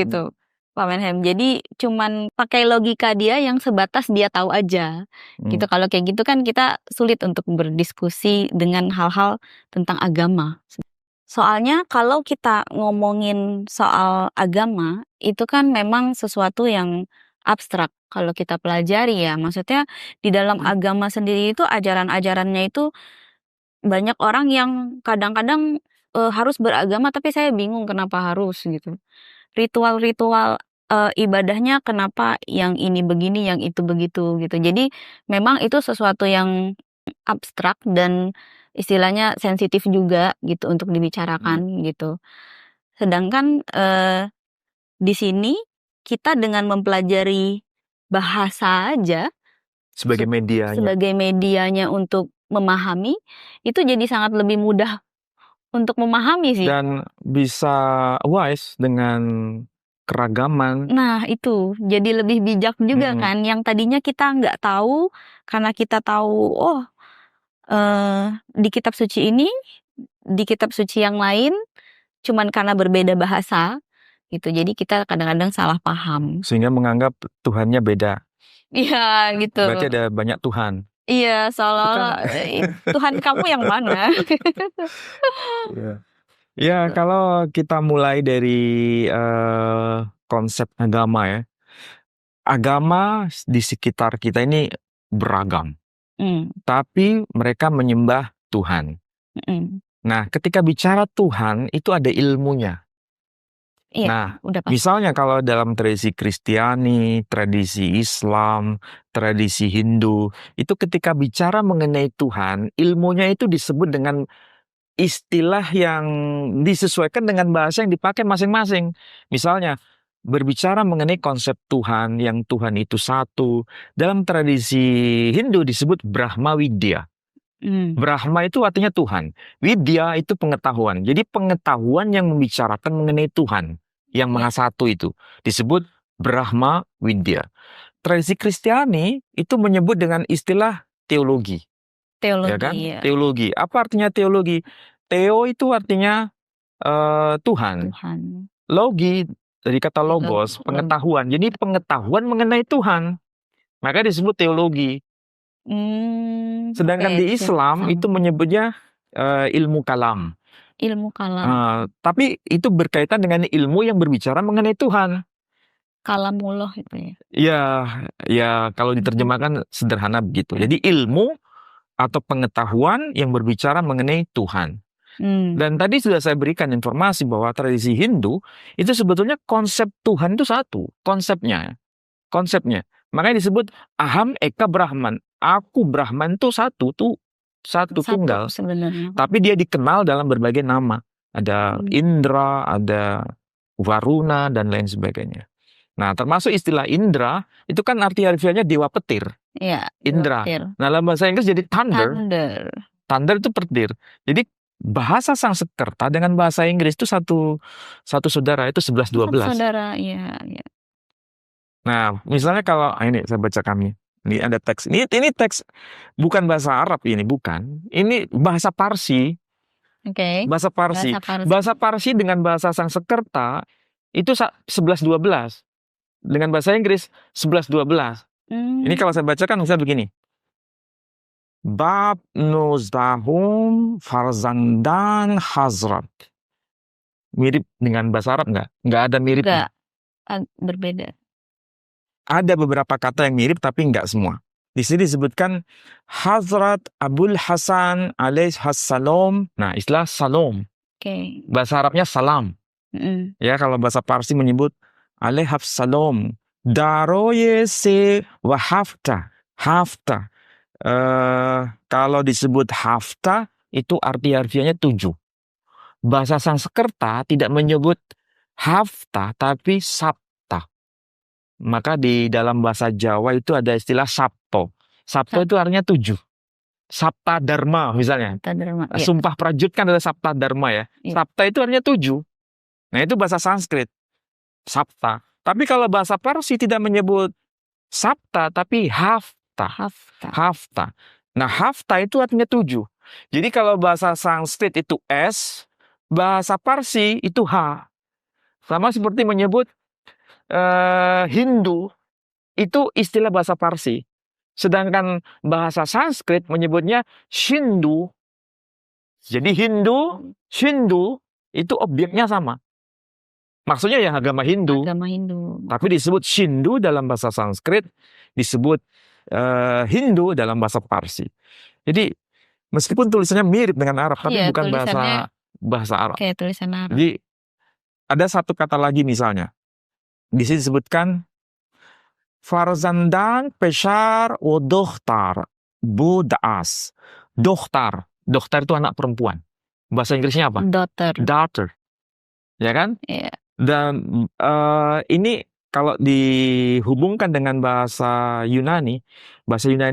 Pak Menhem. Jadi cuman pakai logika dia yang sebatas dia tahu aja gitu. Kalau kayak gitu kan kita sulit untuk berdiskusi dengan hal-hal tentang agama. Soalnya kalau kita ngomongin soal agama, itu kan memang sesuatu yang abstrak kalau kita pelajari ya. Maksudnya di dalam agama sendiri itu ajaran-ajarannya itu banyak orang yang kadang-kadang harus beragama tapi saya bingung kenapa harus gitu. Ritual-ritual ibadahnya kenapa yang ini begini, yang itu begitu gitu. Jadi memang itu sesuatu yang abstrak dan istilahnya sensitif juga gitu untuk dibicarakan gitu. Sedangkan di sini kita dengan mempelajari bahasa aja sebagai medianya untuk memahami, itu jadi sangat lebih mudah untuk memahami sih. Dan bisa wise dengan keragaman. Nah itu, jadi lebih bijak juga kan. Yang tadinya kita nggak tahu, karena kita tahu, di kitab suci ini, di kitab suci yang lain, cuman karena berbeda bahasa, gitu. Jadi kita kadang-kadang salah paham. Sehingga menganggap Tuhannya beda. Iya, gitu. Berarti ada banyak Tuhan. Iya, seolah-olah Tuhan kamu yang mana? Ya, kalau kita mulai dari konsep agama ya. Agama di sekitar kita ini beragam. Tapi mereka menyembah Tuhan. Nah, ketika bicara Tuhan, itu ada ilmunya. Nah, misalnya kalau dalam tradisi Kristiani, tradisi Islam, tradisi Hindu, itu ketika bicara mengenai Tuhan, ilmunya itu disebut dengan istilah yang disesuaikan dengan bahasa yang dipakai masing-masing. Misalnya, berbicara mengenai konsep Tuhan, yang Tuhan itu satu, dalam tradisi Hindu disebut Brahma Widya. Brahma itu artinya Tuhan. Widya itu pengetahuan. Jadi pengetahuan yang membicarakan mengenai Tuhan yang Maha Satu itu disebut Brahma Widya. Tradisi Kristiani itu menyebut dengan istilah teologi. Teologi, ya kan? Teologi. Apa artinya teologi? Theo itu artinya Tuhan. Logi dari kata logos, pengetahuan. Jadi pengetahuan mengenai Tuhan. Maka disebut teologi. Sedangkan di Islam itu menyebutnya ilmu kalam. Ilmu kalam. Tapi itu berkaitan dengan ilmu yang berbicara mengenai Tuhan. Kalamullah itu ya. Ya kalau diterjemahkan sederhana begitu. Jadi ilmu atau pengetahuan yang berbicara mengenai Tuhan. Dan tadi sudah saya berikan informasi bahwa tradisi Hindu itu sebetulnya konsep Tuhan itu satu, konsepnya. Makanya disebut Aham Eka Brahman. Aku Brahman itu satu tunggal. Sebenarnya. Tapi dia dikenal dalam berbagai nama. Ada Indra, ada Varuna, dan lain sebagainya. Nah, termasuk istilah Indra, itu kan arti harfiahnya dewa petir. Iya, Indra. petir. Nah, dalam bahasa Inggris jadi thunder. Thunder itu petir. Jadi bahasa Sanskerta dengan bahasa Inggris itu satu saudara, itu 11-12. Saudara, iya. Nah, misalnya kalau ini saya baca kami. Ini ada teks. Ini teks bukan bahasa Arab ini, bukan. Ini bahasa Parsi. Oke. Bahasa Parsi. Bahasa Parsi dengan bahasa Sanskerta itu 11-12. Dengan bahasa Inggris 11-12. Ini kalau saya bacakan misalnya begini. Bab Nuzdahum Farzandan Hazrat. Mirip dengan bahasa Arab nggak? Nggak ada mirip. Nggak, berbeda. Ada beberapa kata yang mirip tapi nggak semua. Di sini disebutkan Hazrat Abul Hasan alaihassalam. Nah, istilah salam. Okay. Bahasa Arabnya salam. Ya, kalau bahasa Parsi menyebut alaihassalam. Daroye se wa hafta. Kalau disebut hafta itu arti harfiahnya 7. Bahasa Sanskerta tidak menyebut hafta tapi sabta. Maka di dalam bahasa Jawa itu ada istilah sabto. Sabto itu artinya 7. Sapta Dharma misalnya. Sumpah prajurit kan ada Sapta Dharma ya. Sapta itu artinya 7. Nah, itu bahasa Sanskrit. Sapta. Tapi kalau bahasa Parsi tidak menyebut sabta tapi hafta. Nah, hafta itu artinya 7. Jadi kalau bahasa Sanskrit itu S, bahasa Parsi itu H. Sama seperti menyebut Hindu itu istilah bahasa Parsi. Sedangkan bahasa Sanskrit menyebutnya Shindu. Jadi Hindu, Shindu itu objeknya sama. Maksudnya ya agama Hindu. Tapi disebut Shindu dalam bahasa Sanskrit, disebut Hindu dalam bahasa Parsi. Jadi meskipun tulisannya mirip dengan Arab, tapi bukan bahasa Arab. Kayak tulisan Arab. Jadi ada satu kata lagi misalnya. Di sini disebutkan Farzandan Peshar o Dohtar Budas. Dohtar itu anak perempuan. Bahasa Inggrisnya apa? Daughter. Ya kan? Yeah. Dan ini kalau dihubungkan dengan bahasa Yunani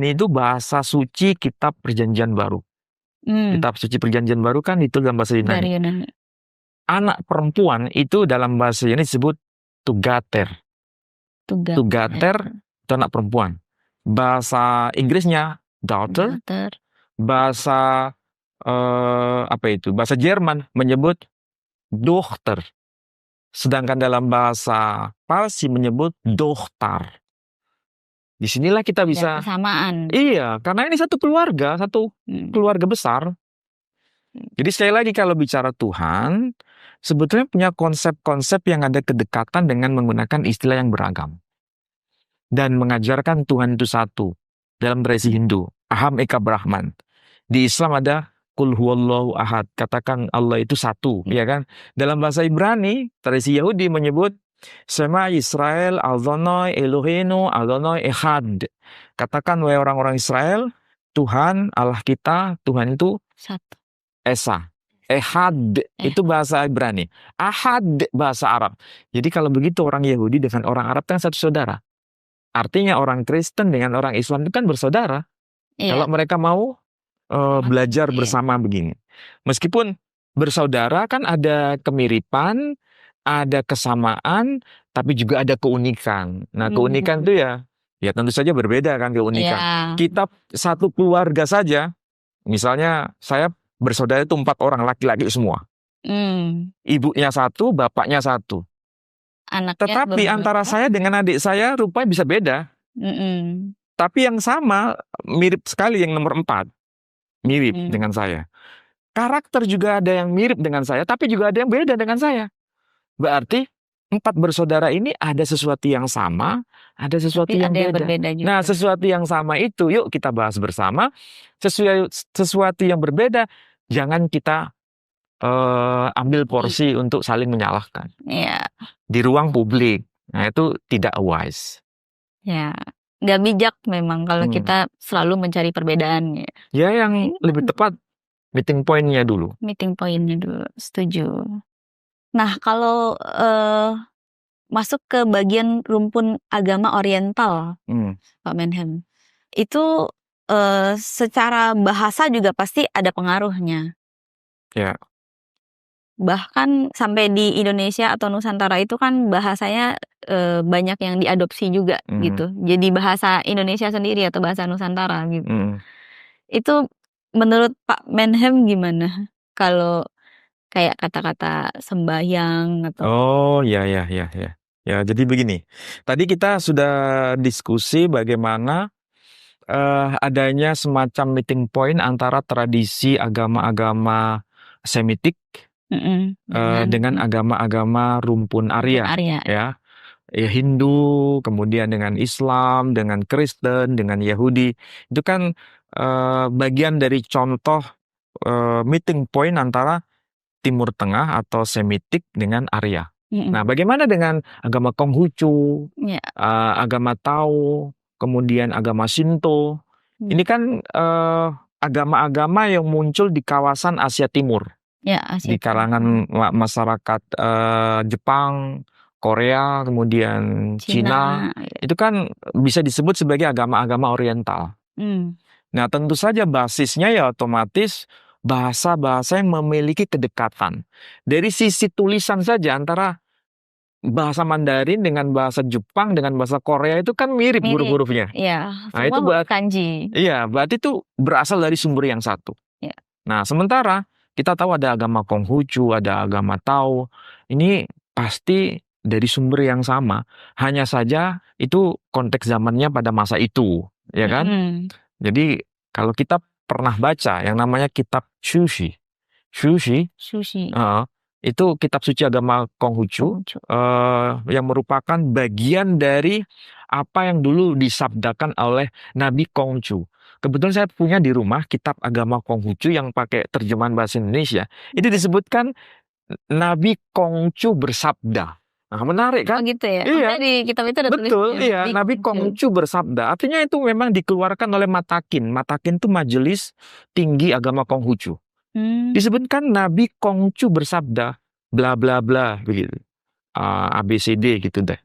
itu bahasa suci kitab Perjanjian Baru. Kitab suci Perjanjian Baru kan itu dalam bahasa Yunani. Anak perempuan itu dalam bahasa Yunani disebut Tugater itu anak perempuan. Bahasa Inggrisnya daughter. Bahasa bahasa Jerman menyebut Dochter. Sedangkan dalam bahasa Parsi menyebut Dohtar. Disinilah kita bisa kesamaan. Iya, karena ini satu keluarga, keluarga besar. Jadi sekali lagi kalau bicara Tuhan, sebetulnya punya konsep-konsep yang ada kedekatan dengan menggunakan istilah yang beragam. Dan mengajarkan Tuhan itu satu. Dalam tradisi Hindu, Aham Eka Brahman. Di Islam ada Qul huwallahu ahad. Katakan Allah itu satu, ya kan? Dalam bahasa Ibrani, tradisi Yahudi menyebut Shema Yisrael Adonai Eloheinu Adonai Echad. Katakan wahai orang-orang Israel, Tuhan Allah kita, Tuhan itu satu. Esa. Ehad itu bahasa Ibrani. Ahad bahasa Arab. Jadi kalau begitu orang Yahudi dengan orang Arab kan satu saudara. Artinya orang Kristen dengan orang Islam itu kan bersaudara. Kalau mereka mau belajar bersama begini. Meskipun bersaudara kan ada kemiripan, ada kesamaan, tapi juga ada keunikan. Nah, keunikan itu ya tentu saja berbeda kan keunikan. Kita satu keluarga saja, misalnya saya bersaudara itu 4 orang laki-laki semua. Ibunya satu, bapaknya satu. Tetapi antara saya dengan adik saya rupanya bisa beda. Tapi yang sama mirip sekali yang nomor 4. Mirip dengan saya. Karakter juga ada yang mirip dengan saya, tapi juga ada yang beda dengan saya. Berarti 4 bersaudara ini ada sesuatu yang sama, ada sesuatu yang beda. Nah, sesuatu yang sama itu yuk kita bahas bersama. Sesuatu yang berbeda jangan kita ambil porsi untuk saling menyalahkan. Iya. Di ruang publik. Nah, itu tidak wise. Ya, nggak bijak memang kalau kita selalu mencari perbedaan. Ya, yang lebih tepat meeting point-nya dulu. Meeting point-nya dulu, setuju. Nah, kalau masuk ke bagian rumpun agama Oriental, Pak Menhem, itu secara bahasa juga pasti ada pengaruhnya. Ya. Bahkan sampai di Indonesia atau Nusantara itu kan bahasanya banyak yang diadopsi juga gitu. Jadi bahasa Indonesia sendiri atau bahasa Nusantara gitu. Itu menurut Pak Menhem gimana? Kalau kayak kata-kata sembahyang atau... Oh, ya. Ya, jadi begini. Tadi kita sudah diskusi bagaimana adanya semacam meeting point antara tradisi agama-agama Semitik dengan agama-agama rumpun Arya. Ya, Hindu, kemudian dengan Islam, dengan Kristen, dengan Yahudi. Itu kan bagian dari contoh meeting point antara Timur Tengah atau Semitik dengan Arya. Nah, bagaimana dengan agama Konghucu, agama Tao, kemudian agama Shinto? Ini kan agama-agama yang muncul di kawasan Asia Timur, di kalangan masyarakat Jepang, Korea, kemudian Cina. Itu kan bisa disebut sebagai agama-agama Oriental. Nah, tentu saja basisnya ya otomatis bahasa-bahasa yang memiliki kedekatan. Dari sisi tulisan saja antara bahasa Mandarin dengan bahasa Jepang dengan bahasa Korea itu kan mirip huruf-hurufnya. Iya, nah, itu kanji. Iya, berarti itu berasal dari sumber yang satu. Ya. Nah, sementara kita tahu ada agama Konghucu, ada agama Tao. Ini pasti dari sumber yang sama. Hanya saja itu konteks zamannya pada masa itu, ya kan? Jadi kalau kita pernah baca yang namanya kitab Shushi, itu kitab suci agama Konghucu, yang merupakan bagian dari apa yang dulu disabdakan oleh Nabi Konghucu. Kebetulan saya punya di rumah kitab agama Konghucu yang pakai terjemahan bahasa Indonesia. Itu disebutkan Nabi Konghucu bersabda. Nah, menarik kan? Oh gitu ya? Iya. Di kitab itu ada betul, iya. Nabi Konghucu bersabda. Artinya itu memang dikeluarkan oleh Matakin. Matakin itu majelis tinggi agama Konghucu. Disebutkan Nabi Konghucu bersabda, bla bla bla, begitu. ABCD gitu deh.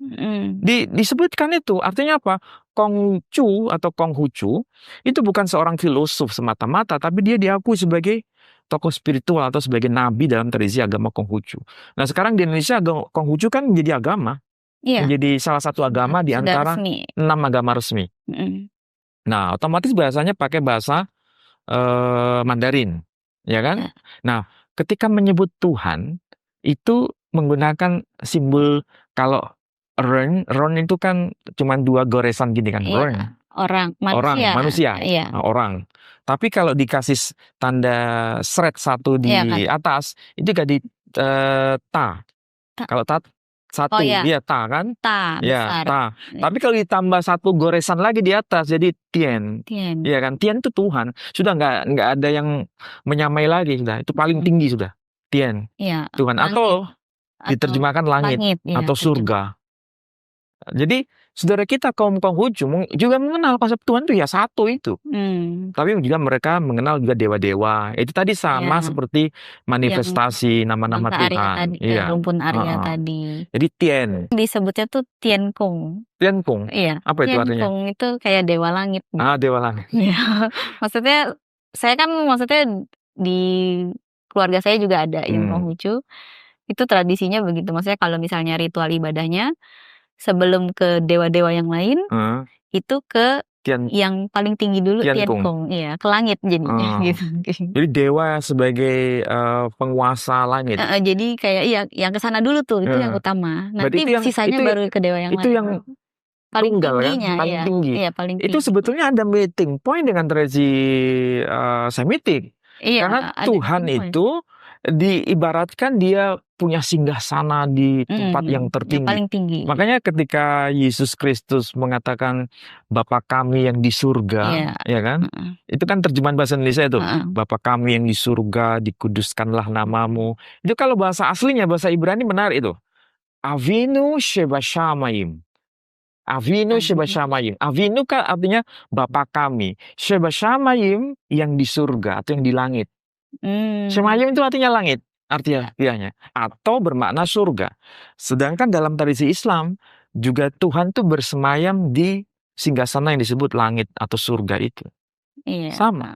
Disebutkan itu, artinya apa? Konghucu atau Konghucu itu bukan seorang filosof semata-mata, tapi dia diakui sebagai tokoh spiritual atau sebagai nabi dalam tradisi agama Konghucu. Nah, sekarang di Indonesia Konghucu kan menjadi agama. Menjadi salah satu agama di antara 6 agama resmi. Nah, otomatis bahasanya pakai bahasa Mandarin, ya kan? Nah, ketika menyebut Tuhan itu menggunakan simbol, kalau Ron itu kan cuma 2 goresan gini kan, Ron. Manusia. Orang. Tapi kalau dikasih tanda shred 1 di atas, itu jadi ta. Kalau ta 1, dia ta kan? Ta, ya, ta. Tapi kalau ditambah 1 goresan lagi di atas, jadi tien. Iya kan? Tien itu Tuhan. Sudah nggak ada yang menyamai lagi, sudah. Itu paling tinggi sudah. Tien. Tuhan. Atau diterjemahkan langit atau surga. Jadi saudara kita kaum Konghucu juga mengenal konsep Tuhan itu ya satu itu. Tapi juga mereka mengenal juga dewa-dewa. Itu tadi sama seperti manifestasi nama-nama Tuhan. Rumpun Arya tadi. Jadi Tien. Disebutnya tuh Tien Kung. Tien Kung? Iya. Apa itu artinya? Tien Kung itu kayak dewa langit. Dewa langit. Iya. Maksudnya di keluarga saya juga ada yang Konghucu. Itu tradisinya begitu. Maksudnya kalau misalnya ritual ibadahnya sebelum ke dewa-dewa yang lain, itu ke yang paling tinggi dulu, Tien Kung. Iya, ke langit jadinya. Gitu. Jadi dewa sebagai penguasa langit. Jadi kayak yang ke sana dulu tuh, itu yang utama. Nanti sisanya baru ke dewa yang lain. Itu yang paling tunggal tingginya, kan? Paling tinggi. Iya, paling tinggi. Itu sebetulnya ada meeting point dengan tradisi Semitik. Karena Tuhan itu diibaratkan dia punya singgahsana di tempat yang tertinggi. Yang paling tinggi. Makanya ketika Yesus Kristus mengatakan Bapa kami yang di surga, ya kan? Itu kan terjemahan bahasa Indonesia itu. Bapa kami yang di surga, dikuduskanlah namamu. Itu kalau bahasa aslinya, bahasa Ibrani menarik itu. Avinu Shebashamayim. Avinu Shebashamayim. Avinu kan artinya Bapa kami. Shebashamayim yang di surga atau yang di langit. Shemayim itu artinya langit. Artinya atau bermakna surga. Sedangkan dalam tradisi Islam juga Tuhan tuh bersemayam di singgasana yang disebut langit atau surga itu. Sama.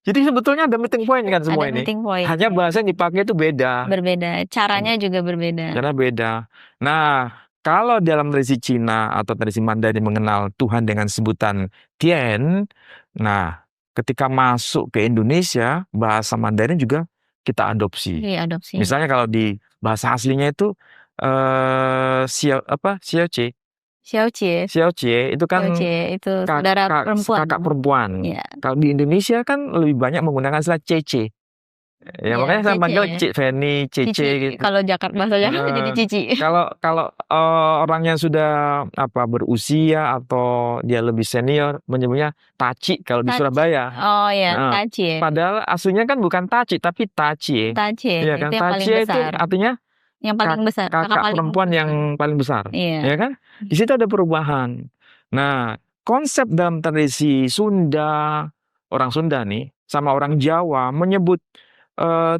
Jadi sebetulnya ada meeting point kan semua ini. Hanya bahasa yang dipakai itu beda. Berbeda. Caranya juga berbeda. Cara beda. Nah, kalau dalam tradisi Cina atau tradisi Mandarin mengenal Tuhan dengan sebutan Tian, nah ketika masuk ke Indonesia bahasa Mandarin juga kita adopsi. Misalnya kalau di bahasa aslinya itu Xiaocie. Xiaocie itu kan kakak perempuan. Kalau di Indonesia kan lebih banyak menggunakan istilah Cece. Ya makanya saya panggil Cik Feni, Cece gitu. Kalau bahasa Jakarta jadi Cici. Kalau orang yang sudah berusia atau dia lebih senior menyebutnya Taci kalau di Surabaya. Oh ya, Taci. Padahal aslinya kan bukan Taci tapi Taci. Ya kan? Itu yang paling besar. Itu artinya yang paling besar, kakak perempuan yang paling besar. Ya kan? Di situ ada perubahan. Nah, konsep dalam tradisi Sunda, orang Sunda nih sama orang Jawa menyebut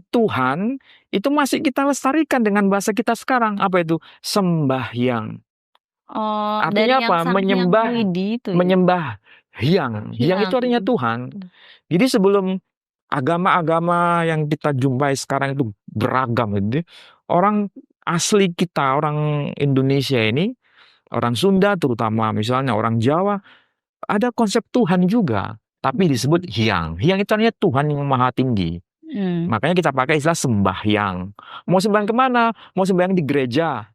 Tuhan itu masih kita lestarikan dengan bahasa kita sekarang. Apa itu? Sembahyang. Artinya apa? Menyembah Hyang. Hyang itu artinya Tuhan. Jadi sebelum agama-agama yang kita jumpai sekarang itu beragam, orang asli kita, orang Indonesia ini, orang Sunda terutama, misalnya orang Jawa, ada konsep Tuhan juga, tapi disebut Hyang. Hyang itu artinya Tuhan yang maha tinggi. Makanya kita pakai istilah sembahyang. Mau sembahyang kemana? Mau sembahyang di gereja.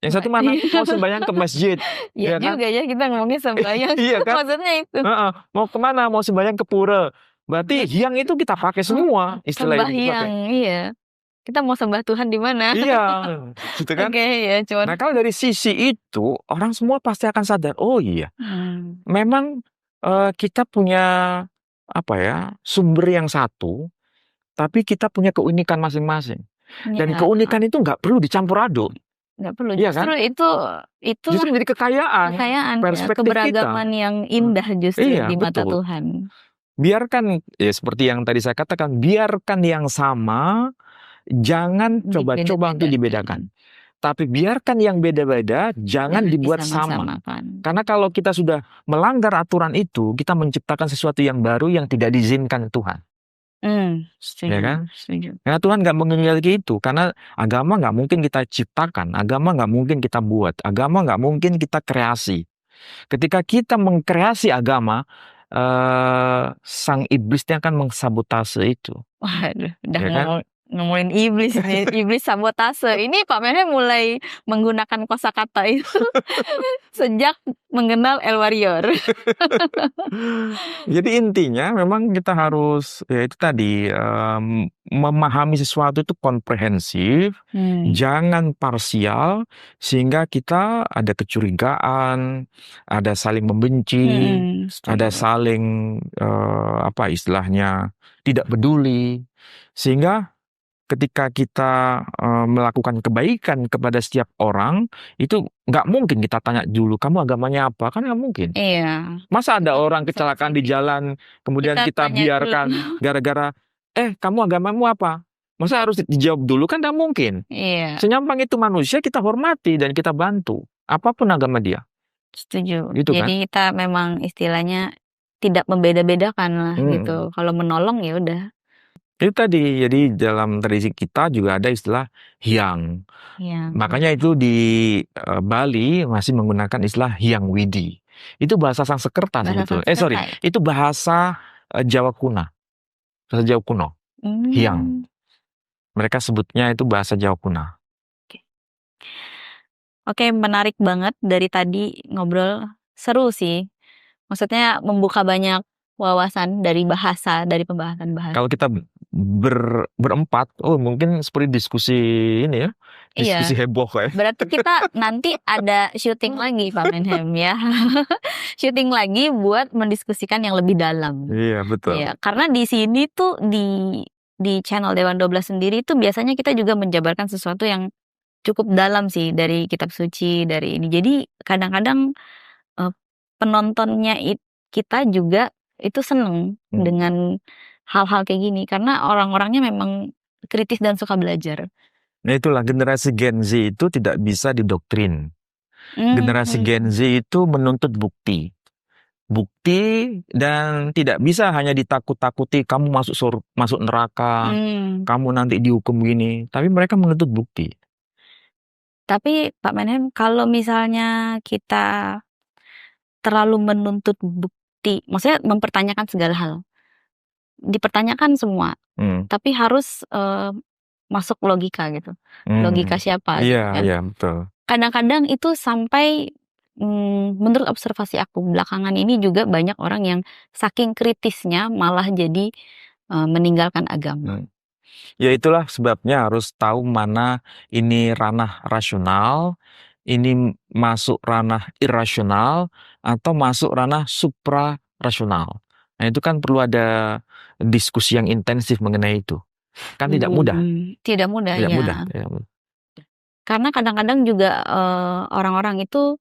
Yang satu mana? Mau sembahyang ke masjid. Iya juga ya kita ngomongin sembahyang. Iya kan? Maksudnya itu. Mau kemana? Mau sembahyang ke pura. Berarti hyang itu kita pakai semua istilah sembahyang, iya. Kita mau sembah Tuhan di mana? Iya, gitu kan? Ya, cuman. Nah kalau dari sisi itu orang semua pasti akan sadar. Oh iya, memang kita punya sumber yang satu. Tapi kita punya keunikan masing-masing. Dan keunikan itu nggak perlu dicampur aduk. Nggak perlu. Iya justru kan? itu justru menjadi kekayaan perspektif keberagaman kita. Yang indah justru di mata betul. Tuhan. Biarkan, seperti yang tadi saya katakan, biarkan yang sama, jangan coba-coba untuk dibedakan. Tapi biarkan yang beda-beda, jangan dibuat sama. Karena kalau kita sudah melanggar aturan itu, kita menciptakan sesuatu yang baru yang tidak diizinkan Tuhan. Setuju, ya kan? Setuju. Karena Tuhan nggak mengendaki itu, karena agama nggak mungkin kita ciptakan, agama nggak mungkin kita buat, agama nggak mungkin kita kreasi. Ketika kita mengkreasi agama, sang iblisnya akan mengsabotase itu. Waduh, udah ngomongin iblis nih, iblis sabotase. Ini Pak Mehe mulai menggunakan kosakata itu sejak mengenal El Warrior. Jadi intinya memang kita harus itu tadi memahami sesuatu itu komprehensif, jangan parsial sehingga kita ada kecurigaan, ada saling membenci, ada saling istilahnya tidak peduli, sehingga ketika kita melakukan kebaikan kepada setiap orang, itu nggak mungkin kita tanya dulu, kamu agamanya apa? Kan nggak mungkin. Iya. Masa ada orang kecelakaan di jalan, kemudian kita biarkan gara-gara, kamu agamamu apa? Masa harus dijawab dulu? Kan nggak mungkin. Iya. Senyampang itu manusia, kita hormati dan kita bantu. Apapun agama dia. Setuju. Gitu Jadi kan? kita memang istilahnya tidak membeda-bedakan lah gitu. Kalau menolong ya udah. Itu tadi, jadi dalam tradisi kita juga ada istilah hyang. Makanya itu di Bali masih menggunakan istilah hyang widi. Itu bahasa Sanskerta sebetulnya. Itu bahasa Jawa kuno. Bahasa Jawa kuno. Hyang. Mereka sebutnya itu bahasa Jawa kuno. Oke, menarik banget dari tadi ngobrol. Seru sih. Maksudnya membuka banyak wawasan dari bahasa, dari pembahasan bahasa. Kalau kita berempat. Oh, mungkin seperti diskusi ini ya. Diskusi heboh kayak. Berarti kita nanti ada syuting lagi Pak Menhem ya. Syuting lagi buat mendiskusikan yang lebih dalam. Iya, betul. Iya, karena di sini tuh di channel Dewan 12 sendiri tuh biasanya kita juga menjabarkan sesuatu yang cukup dalam sih dari kitab suci, dari ini. Jadi kadang-kadang penontonnya kita juga itu seneng dengan hal-hal kayak gini karena orang-orangnya memang kritis dan suka belajar. Nah, itulah generasi Gen Z itu tidak bisa didoktrin. Generasi Gen Z itu menuntut bukti. Dan tidak bisa hanya ditakut-takuti kamu masuk neraka, kamu nanti dihukum gini. Tapi mereka menuntut bukti. Tapi Pak Menhem, kalau misalnya kita terlalu menuntut bukti, maksudnya mempertanyakan segala hal, dipertanyakan semua, tapi harus masuk logika gitu, logika siapa? Iya, iya, betul. Kadang-kadang itu sampai menurut observasi aku belakangan ini juga banyak orang yang saking kritisnya malah jadi meninggalkan agama. Ya itulah sebabnya harus tahu mana ini ranah rasional, ini masuk ranah irasional, atau masuk ranah suprarasional. Nah itu kan perlu ada diskusi yang intensif mengenai itu. Kan tidak mudah. Tidak mudah, tidak ya. Mudah. Karena kadang-kadang juga orang-orang itu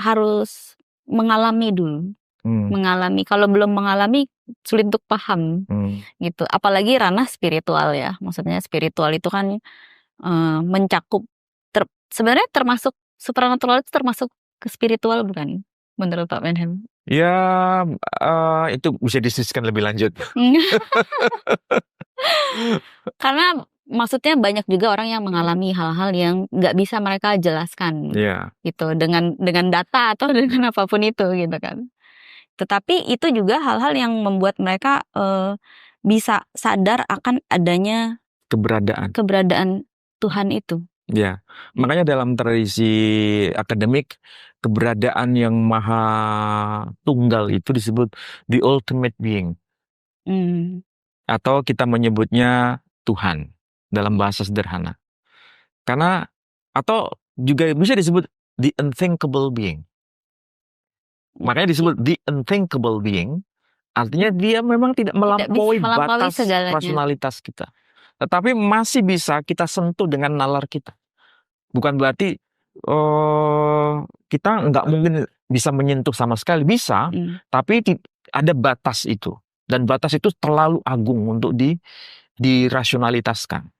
harus mengalami dulu. Mengalami, kalau belum mengalami sulit untuk paham gitu. Apalagi ranah spiritual ya. Maksudnya spiritual itu kan mencakup sebenarnya termasuk supernatural itu termasuk ke spiritual bukan menurut Pak Menhem? Ya itu bisa diskusikan lebih lanjut. Karena maksudnya banyak juga orang yang mengalami hal-hal yang nggak bisa mereka jelaskan gitu dengan data atau dengan apapun itu gitu kan. Tetapi itu juga hal-hal yang membuat mereka bisa sadar akan adanya keberadaan Tuhan itu. Ya, makanya dalam tradisi akademik keberadaan yang maha tunggal itu disebut the ultimate being. Atau kita menyebutnya Tuhan dalam bahasa sederhana. Karena atau juga bisa disebut the unthinkable being. Makanya disebut the unthinkable being, artinya dia memang tidak melampaui batas rasionalitas kita. Tetapi masih bisa kita sentuh dengan nalar kita. Bukan berarti kita nggak mungkin bisa menyentuh sama sekali, bisa, tapi ada batas itu. Dan batas itu terlalu agung untuk dirasionalitaskan.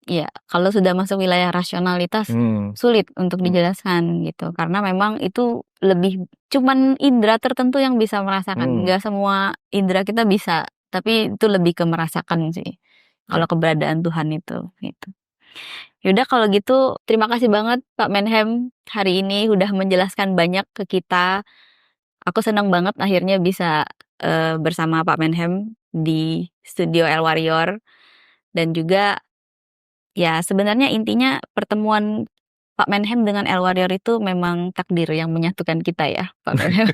Iya, kalau sudah masuk wilayah rasionalitas sulit untuk dijelaskan gitu, karena memang itu lebih cuman indera tertentu yang bisa merasakan, nggak semua indera kita bisa, tapi itu lebih ke merasakan sih, kalau keberadaan Tuhan itu gitu. Yaudah kalau gitu terima kasih banget Pak Menhem hari ini udah menjelaskan banyak ke kita. Aku senang banget akhirnya bisa bersama Pak Menhem di studio El Warrior. Dan juga ya sebenarnya intinya pertemuan Pak Menhem dengan El Warrior itu memang takdir yang menyatukan kita ya Pak Menhem.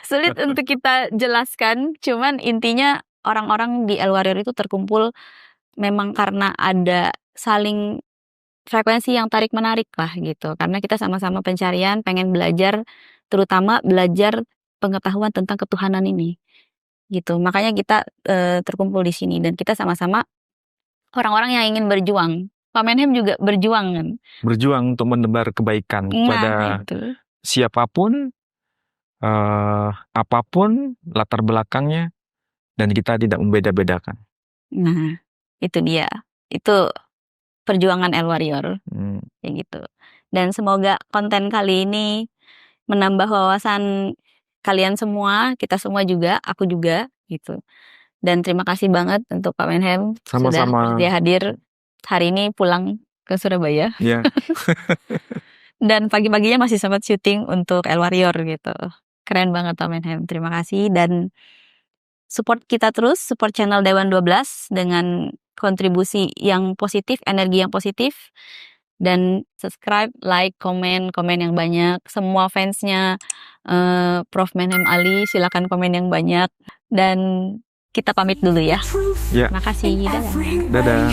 Sulit untuk kita jelaskan, cuman intinya orang-orang di El Warrior itu terkumpul memang karena ada saling frekuensi yang tarik-menarik lah gitu. Karena kita sama-sama pencarian, pengen belajar, terutama belajar pengetahuan tentang ketuhanan ini. Gitu. Makanya kita terkumpul di sini dan kita sama-sama orang-orang yang ingin berjuang. Pak Menhem juga berjuang kan. Berjuang untuk menebar kebaikan kepada siapapun, apapun latar belakangnya, dan kita tidak membeda-bedakan. Nah, itu dia. Itu perjuangan El Warrior. Kayak gitu. Dan semoga konten kali ini menambah wawasan kalian semua, kita semua juga, aku juga gitu. Dan terima kasih banget untuk Pak Menhem sudah bersedia hadir hari ini pulang ke Surabaya. Iya. Dan pagi-paginya masih sempat syuting untuk El Warrior gitu. Keren banget Pak Menhem. Terima kasih dan support kita terus, support channel Dewan 12 dengan kontribusi yang positif, energi yang positif. Dan subscribe, like, komen yang banyak. Semua fansnya Prof. Menhem Ali silakan komen yang banyak. Dan kita pamit dulu ya. Ya. Makasih, dadah. Dadah.